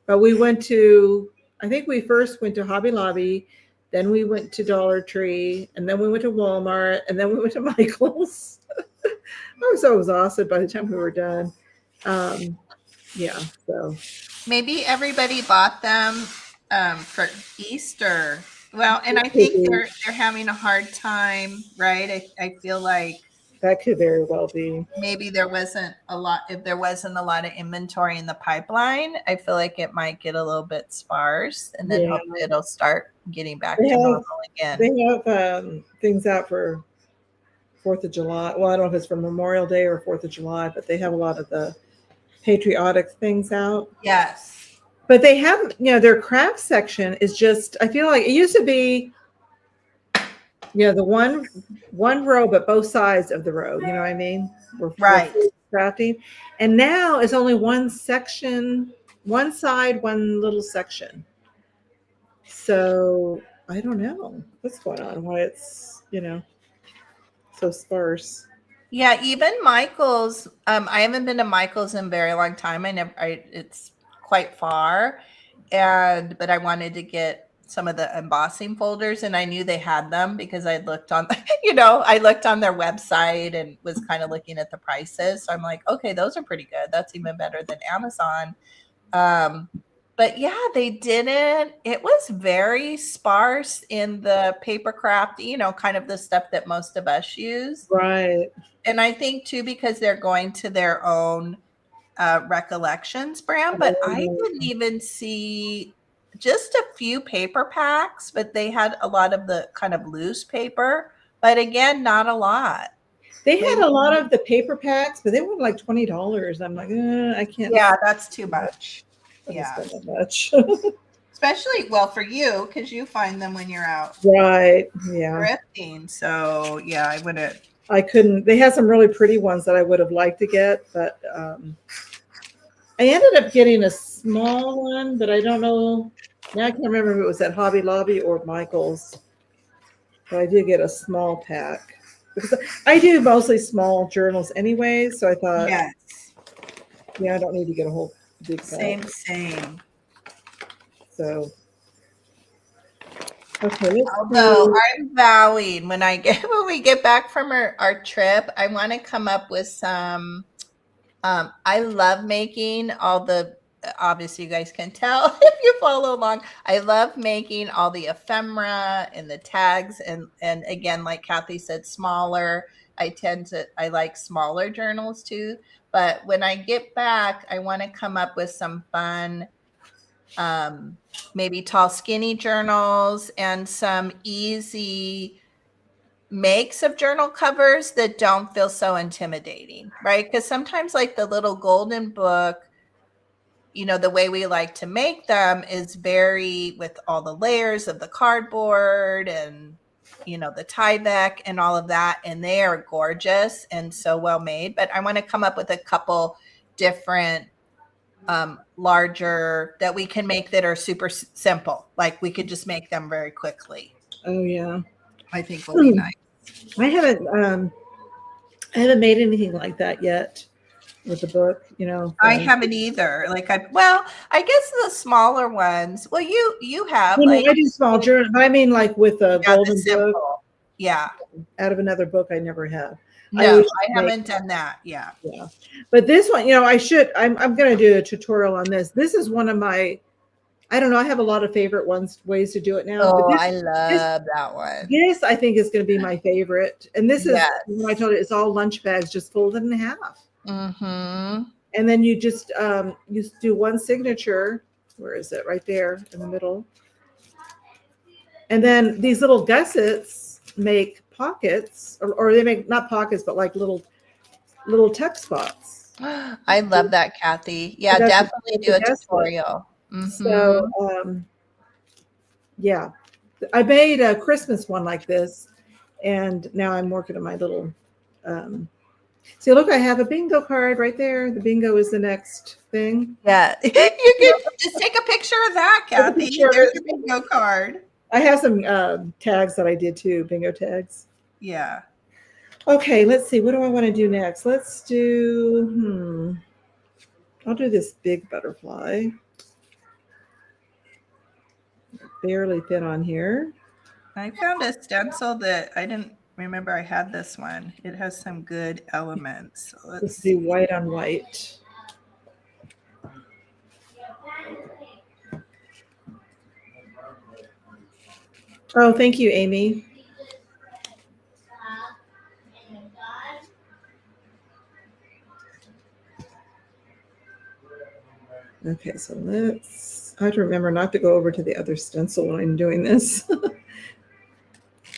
but we went to, I think we first went to Hobby Lobby, then we went to Dollar Tree, and then we went to Walmart, and then we went to Michael's. I was so exhausted by the time we were done. Yeah, so maybe everybody bought them for Easter. Well, and I think they're having a hard time, right? I feel like that could very well be. Maybe there wasn't a lot. If there wasn't a lot of inventory in the pipeline, I feel like it might get a little bit sparse, and then hopefully it'll start getting back to normal again. They have things out for 4th of July. Well, I don't know if it's for Memorial Day or 4th of July, but they have a lot of the patriotic things out. Yes. But they have, their craft section is just, I feel like it used to be, the one row, but both sides of the row, you know what I mean? Right. Crafting. And now it's only one section, one side, one little section. So I don't know what's going on, why it's, so sparse. Yeah, even Michael's. I haven't been to Michael's in a very long time. It's quite far, but I wanted to get some of the embossing folders, and I knew they had them because I looked on, I looked on their website and was kind of looking at the prices. So I'm like, okay, those are pretty good. That's even better than Amazon. But yeah, they didn't. It was very sparse in the paper craft, kind of the stuff that most of us use. Right. And I think too, because they're going to their own Recollections brand, but I didn't even see just a few paper packs, but they had a lot of the kind of loose paper, but again, not a lot. They had a lot of the paper packs, but they were like $20. I'm like, I can't. Yeah, that's too much. Yeah, that much. Especially, for you, because you find them when you're out. Right. Yeah. Thrifting. So yeah, I wouldn't. I couldn't. They had some really pretty ones that I would have liked to get, but I ended up getting a small one, but I don't know. Now I can't remember if it was at Hobby Lobby or Michael's. But I did get a small pack because I do mostly small journals anyway. So I thought, yes, yeah, I don't need to get a whole big pack. Same. So. Okay. Although I'm vowing when we get back from our trip, I want to come up with some. I love making all the. Obviously, you guys can tell if you follow along. I love making all the ephemera and the tags, and again, like Cathy said, smaller. I like smaller journals too. But when I get back, I want to come up with some fun. Maybe tall, skinny journals and some easy makes of journal covers that don't feel so intimidating, right? Because sometimes like the little golden book, the way we like to make them is very with all the layers of the cardboard and, the Tyvek and all of that. And they are gorgeous and so well made. But I want to come up with a couple different larger that we can make that are super simple. Like we could just make them very quickly. Oh yeah. I think will be nice. I haven't made anything like that yet with the book, I haven't either. Like I guess the smaller ones. Well, you have Well, like no, I do small journal, but I mean like with a golden book Yeah. out of another book I never have. No, I haven't done that. Yeah. Yeah. But this one, I'm going to do a tutorial on this. This is one of my, I don't know. I have a lot of favorite ways to do it now. Oh, but I love that one. This I think is going to be my favorite. And this is, Yes. when I told you, it's all lunch bags, just folded in half. Mm-hmm. And then you just, you do one signature. Where is it? Right there in the middle. And then these little gussets make pockets, or they make not pockets, but like little tuck spots. I love that, Kathy. Yeah, definitely do a tutorial. Mm-hmm. So, yeah, I made a Christmas one like this, and now I'm working on my little. See, look, I have a bingo card right there. The bingo is the next thing. Yeah, you can just take a picture of that, Kathy. There's your bingo card. I have some tags that I did too, bingo tags. Yeah. Okay, let's see. What do I want to do next? Let's do, I'll do this big butterfly. Barely fit on here. I found a stencil that I didn't remember I had this one. It has some good elements. So let's do white on white. Oh, thank you, Amy. Okay, so I have to remember not to go over to the other stencil when I'm doing this.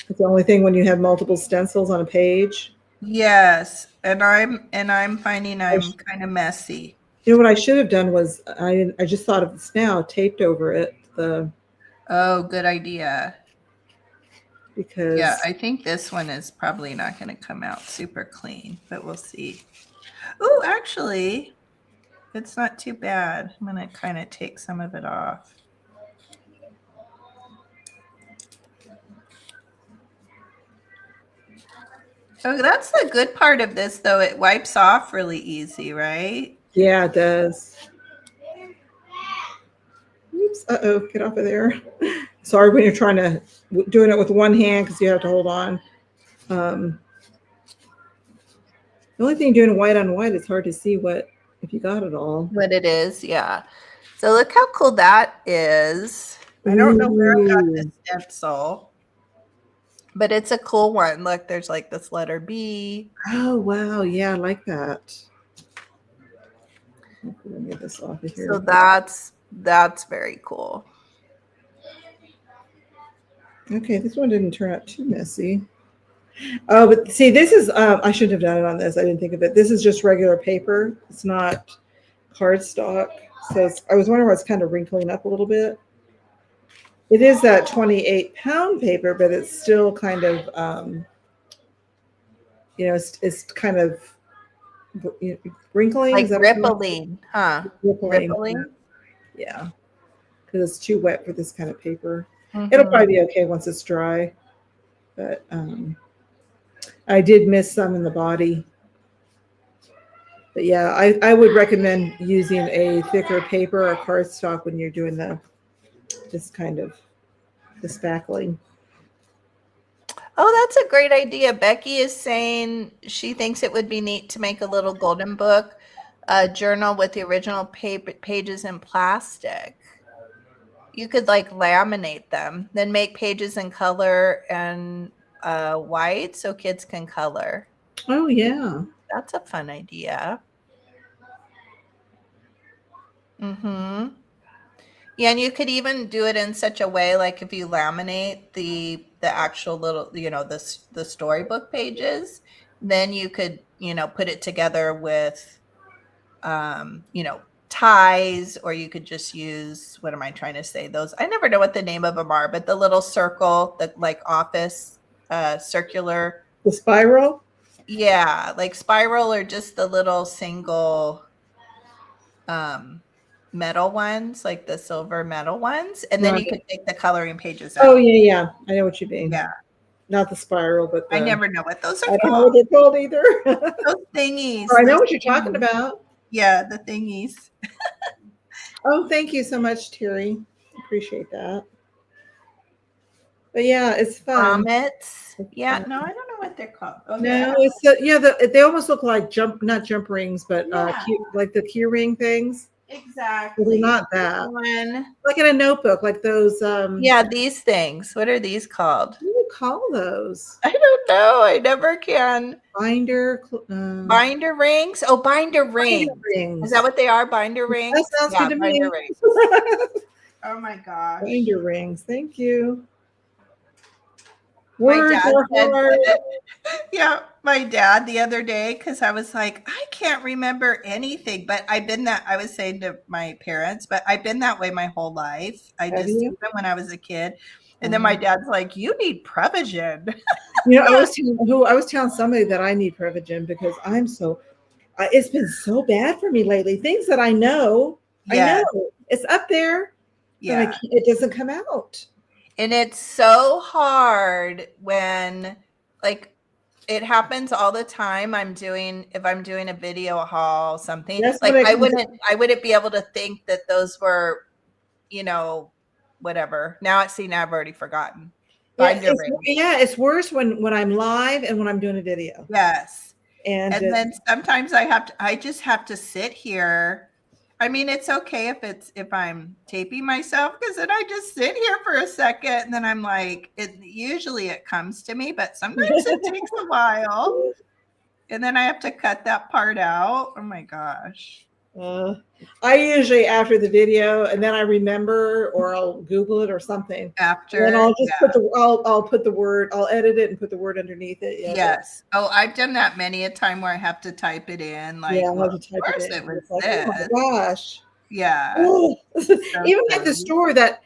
It's the only thing when you have multiple stencils on a page. Yes, and I'm finding I'm kind of messy. You know what I should have done was I just thought of this now, taped over it Oh, good idea. Because yeah, I think this one is probably not going to come out super clean, but we'll see. Oh, actually, it's not too bad. I'm going to kind of take some of it off. Oh, that's the good part of this, though. It wipes off really easy, right? Yeah, it does. Oops. Uh-oh, get off of there. Sorry when you're trying to, doing it with one hand because you have to hold on. The only thing doing white on white, it's hard to see if you got it all. What it is, yeah. So look how cool that is. I don't know where I got this stencil, but it's a cool one. Look, there's like this letter B. Oh, wow. Yeah, I like that. Let me get this off of here. So that's very cool. Okay, this one didn't turn out too messy. Oh, but see, this is, I shouldn't have done it on this. I didn't think of it. This is just regular paper. It's not cardstock. So I was wondering why it's kind of wrinkling up a little bit. It is that 28-pound paper, but it's still kind of, it's kind of wrinkling. Like rippling, huh? Rippling. Yeah, because it's too wet for this kind of paper. Mm-hmm. It'll probably be okay once it's dry. But I did miss some in the body. But yeah, I would recommend using a thicker paper or cardstock when you're doing the spackling. Oh, that's a great idea. Becky is saying she thinks it would be neat to make a little golden book journal with the original pages in plastic. You could like laminate them, then make pages in color and white so kids can color. Oh, yeah. That's a fun idea. Mm-hmm. Yeah, and you could even do it in such a way, like if you laminate the actual little, the storybook pages, then you could, put it together with, ties, or you could just use, what am I trying to say? Those, I never know what the name of them are, but the little circle, the like office circular. The spiral? Yeah, like spiral or just the little single metal ones, like the silver metal ones, and then you can take the coloring pages Oh, out. yeah. I know what you mean. Yeah. Not the spiral, but I never know what those I are don't know what called. they're called either. Those thingies. I know those what you're talking thingies. about. Yeah, the thingies. Oh, thank you so much, Terry. Appreciate that. But yeah, it's fun. Grommets. It's Yeah, fun. no, I don't know what they're called. Oh, No, it's they almost look like not jump rings, but Yeah. like the key ring things. Exactly. They're not that. One. Like in a notebook, like those. Yeah, these things. What are these called? What do you call those? I don't know. I never can. Binder. Binder rings. Oh, binder rings. Binder rings. Is that what they are? Binder rings. That sounds good to me. Binder rings. Oh my gosh. Binder rings. Thank you. My Words dad are said hard. Yeah, my dad the other day, because I was like, I can't remember anything, but I was saying to my parents, but I've been that way my whole life. Have you? Even when I was a kid. And then my dad's like, you need Prevagen. I was telling somebody that I need Prevagen because I'm so, it's been so bad for me lately. Things that I know, Yeah. I know it's up there, Yeah. but it doesn't come out. And it's so hard when, like, it happens all the time. If I'm doing a video haul, something like I wouldn't be able to think that those were, whatever. Now I've already forgotten. It's worse when I'm live and when I'm doing a video. Yes. And then sometimes I just have to sit here. I mean, it's okay if I'm taping myself, because then I just sit here for a second and then I'm like, usually it comes to me, but sometimes it takes a while. And then I have to cut that part out. Oh my gosh. I usually after the video, and then I remember, or I'll Google it or something. After, and I'll just I'll put the word, I'll edit it and put the word underneath it. Yeah. Yes. Oh, I've done that many a time where I have to type it in. Like, yeah, I have to type it in. It was like, this. oh my gosh. Yeah. Oh. Even at the store that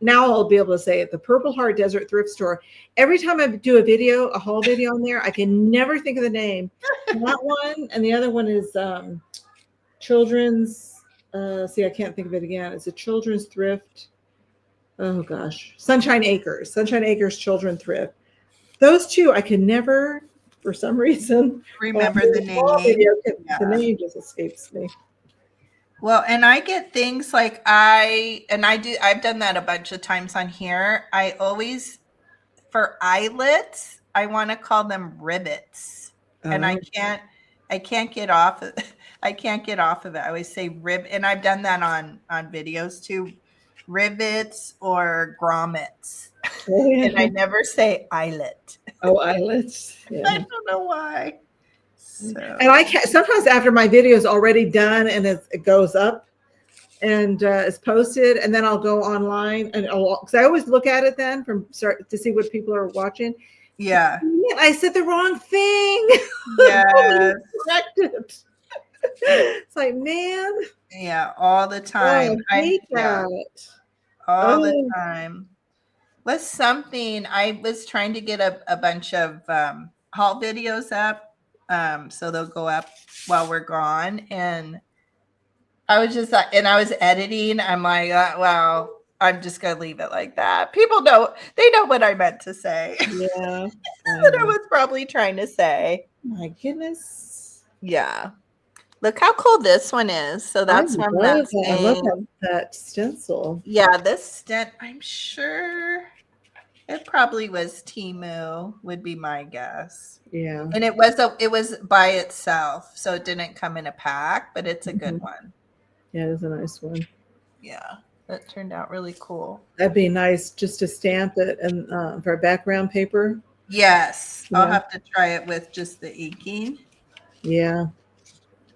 now I'll be able to say it, the Purple Heart Desert Thrift Store. Every time I do a haul video on there, I can never think of the name. That one, and the other one is children's. I can't think of it again. It's a children's thrift. Oh gosh, Sunshine Acres Children Thrift. Those two I can never, for some reason, remember the name. The name just escapes me. Well, and I get things like I've done that a bunch of times on here. I always, for eyelets, I want to call them rivets, and I can't get off of I can't get off of it. I always say and I've done that on videos too, rivets or grommets. And I never say eyelet. Oh, eyelets. Yeah. I don't know why. So. And I can't, sometimes after my video is already done and it goes up and it's posted, and then I'll go online and because I always look at it then to see what people are watching. Yeah. I said the wrong thing. Yeah. It's like, man. Yeah, all the time. I hate that. All the time. Was something I was trying to get a bunch of haul videos up, so they'll go up while we're gone, and I was just and I was editing. I'm like, well, I'm just gonna leave it like that. People know what I meant to say. Yeah, what I was probably trying to say. My goodness. Yeah. Look how cool this one is. So that's from that. I love that stencil. Yeah, this I'm sure it probably was Temu, would be my guess. Yeah. And it was by itself, so it didn't come in a pack, but it's a good one. Yeah, it is a nice one. Yeah, that turned out really cool. That'd be nice just to stamp it and for background paper. Yes, yeah. I'll have to try it with just the inking. Yeah.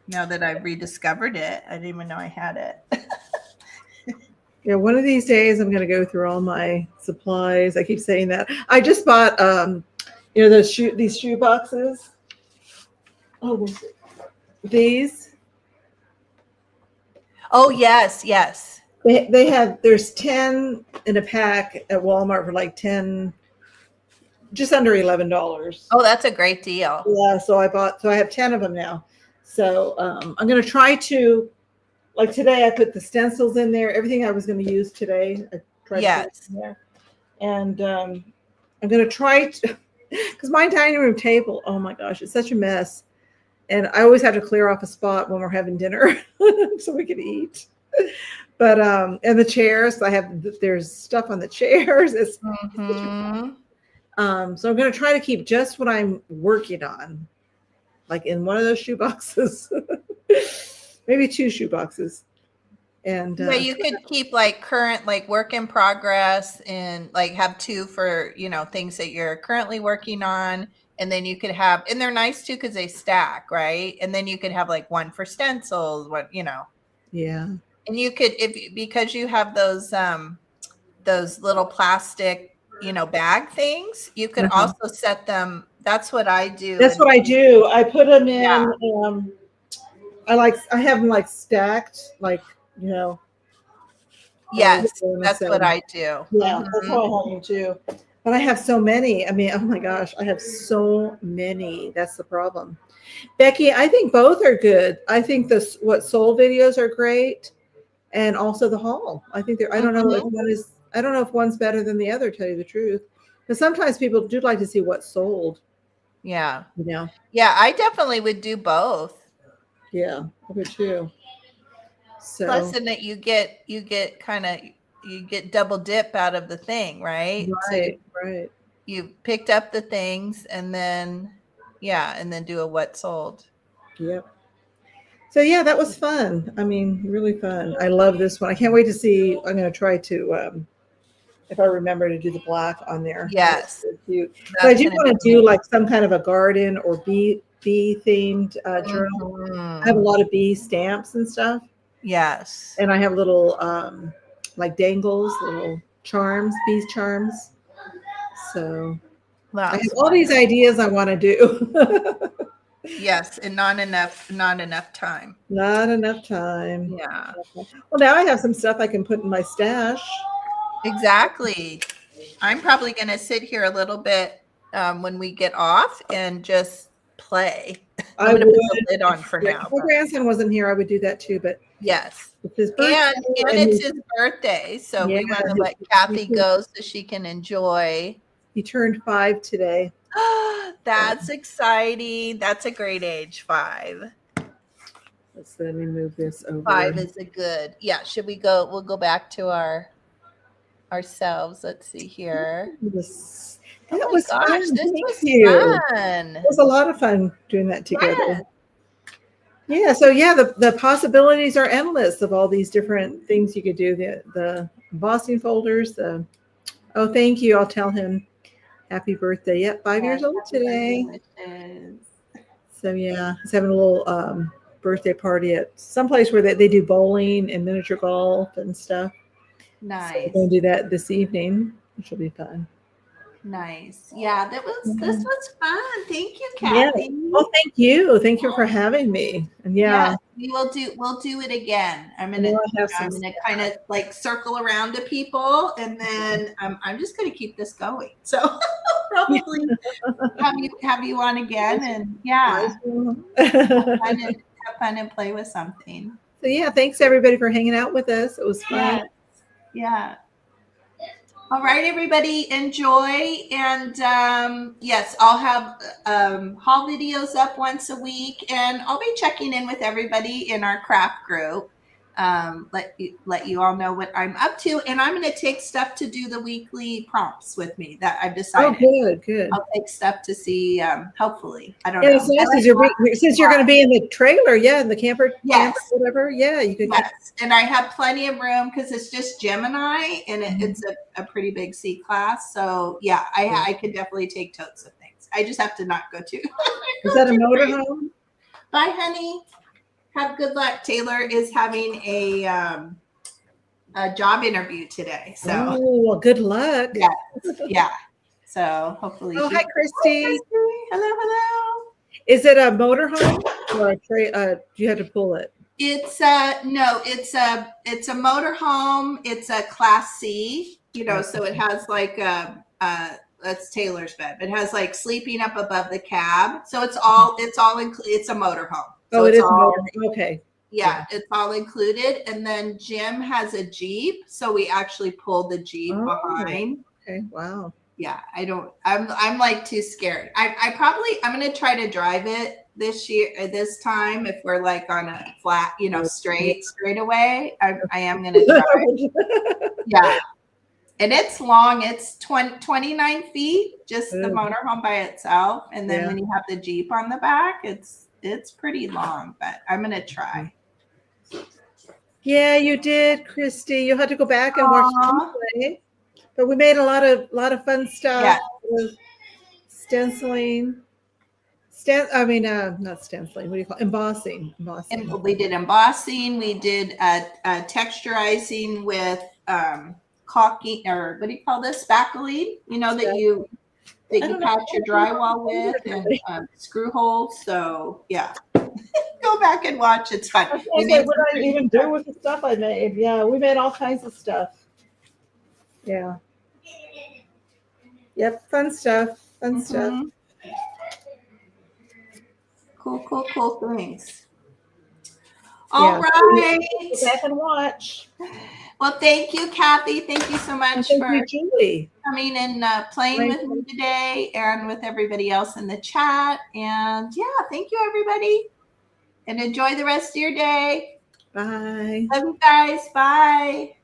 Now that I've rediscovered it, I didn't even know I had it. Yeah, one of these days I'm going to go through all my supplies. I keep saying that. I just bought, these shoe boxes. Oh, these. Oh yes, yes. They have. There's 10 in a pack at Walmart for like just under $11. Oh, that's a great deal. Yeah, so I have 10 of them now. So I'm going to try to like today I put the stencils in there, everything I was going to use today. I tried to put it Yes. in there. And I'm going to try to, because my dining room table, oh my gosh, it's such a mess. And I always have to clear off a spot when we're having dinner so we can eat. But and the chairs, there's stuff on the chairs. It's Mhm. so I'm going to try to keep just what I'm working on, like in one of those shoe boxes, maybe 2 shoe boxes. And Yeah, you could keep like current, like work in progress, and like have 2 for, things that you're currently working on. And then you could have, and they're nice too because they stack, right? And then you could have like 1 for stencils, yeah. and you could, because you have those little plastic, bag things, you could also set them. That's what I do. That's what I do. I put them Yeah. in. I have them like stacked, like Yes, that's what I do. Yeah, that's how I have them too. But I have so many. I mean, oh my gosh, I have so many. That's the problem. Becky, I think both are good. I think what soul videos are great, and also the haul. I think I don't know if one is. I don't know if one's better than the other. To tell you the truth, because sometimes people do like to see what sold. Yeah. Yeah, I definitely would do both. Yeah, I would too. So Plus, in that you get double dip out of the thing, right? Right, So right. you picked up the things, and then do a what sold. Yep. So yeah, that was fun. I mean, really fun. I love this one. I can't wait to see. I'm going to try to, if I remember to do the black on there. Yes. So cute. But I do want to do like some kind of a garden or bee themed journal. I have a lot of bee stamps and stuff. Yes. And I have little like dangles, little charms, bees charms. So I have all these ideas I want to do. Yes, and not enough time. Not enough time. Yeah. Well, now I have some stuff I can put in my stash. Exactly. I'm probably going to sit here a little bit when we get off and just play. I'm going to put the lid on for now. If my grandson wasn't here, I would do that too. But yes, it's his birthday, and it's his birthday, so we want to let Cathy go so she can enjoy. He turned 5 today. That's exciting. That's a great age, 5. Let me move this over. 5 is a good. Yeah. Should we go? We'll go back to ourselves. Let's see here. That was fun. Fun. It was a lot of fun doing that together. Fun. Yeah. So yeah, the possibilities are endless of all these different things you could do. The embossing folders. Oh, thank you. I'll tell him happy birthday. Yep, 5 years old today. So yeah, he's having a little birthday party at some place where they do bowling and miniature golf and stuff. Nice. So we're going to do that this evening, which will be fun. Nice. Yeah, this was fun. Thank you, Cathy. Yeah. Well, thank you. Thank you for having me. And yeah, we'll do it again. I'm gonna kind of like circle around to people, and then I'm just gonna keep this going. So probably have you on again, and have fun and play with something. So yeah, thanks everybody for hanging out with us. It was fun. Yeah. All right, everybody, enjoy. And yes, I'll have haul videos up once a week, and I'll be checking in with everybody in our craft group. Let you all know what I'm up to, and I'm going to take stuff to do the weekly prompts with me that I've decided. Oh, good. I'll take stuff to see. Hopefully, I don't know. So since you're going to be in the trailer, in the camper, whatever. Yeah, you can. Yes, and I have plenty of room because it's just Gemini, and it's a pretty big C class. So yeah, I could definitely take totes of things. I just have to not go too. Is that a motorhome? Bye, honey. Have good luck. Taylor is having a job interview today. So well, good luck. Yeah. So hopefully. Oh, hi, Christy. Hello. Is it a motorhome or a do you have to pull it? It's no, it's a motorhome. It's a Class C. So it has like that's Taylor's bed. It has like sleeping up above the cab. So it's a motorhome. So it is okay. Yeah, it's all included. And then Jim has a Jeep, so we actually pulled the Jeep behind. Okay, wow. Yeah, I'm like too scared. I'm gonna try to drive it this this time if we're like on a flat, straight away. I am gonna try. Yeah. And it's long. It's 29 feet, just the motorhome by itself. And then when you have the Jeep on the back, it's pretty long, but I'm going to try. Yeah, you did, Christy. You'll have to go back and watch the replay. But we made a lot of fun stuff with stenciling. Not stenciling. What do you call it? Embossing. And we did embossing. We did texturizing with caulking, or what do you call this? Spackling. That you patch your drywall with, and screw holes. So yeah, go back and watch. It's fun. What did I even do with the stuff I made? Yeah, we made all kinds of stuff. Yeah. Yep, fun stuff. Fun stuff. Cool things. All right. Go back and watch. Well, thank you, Cathy. Thank you so much for Julie coming and playing with me today, and with everybody else in the chat. And yeah, thank you, everybody. And enjoy the rest of your day. Bye. Love you guys. Bye.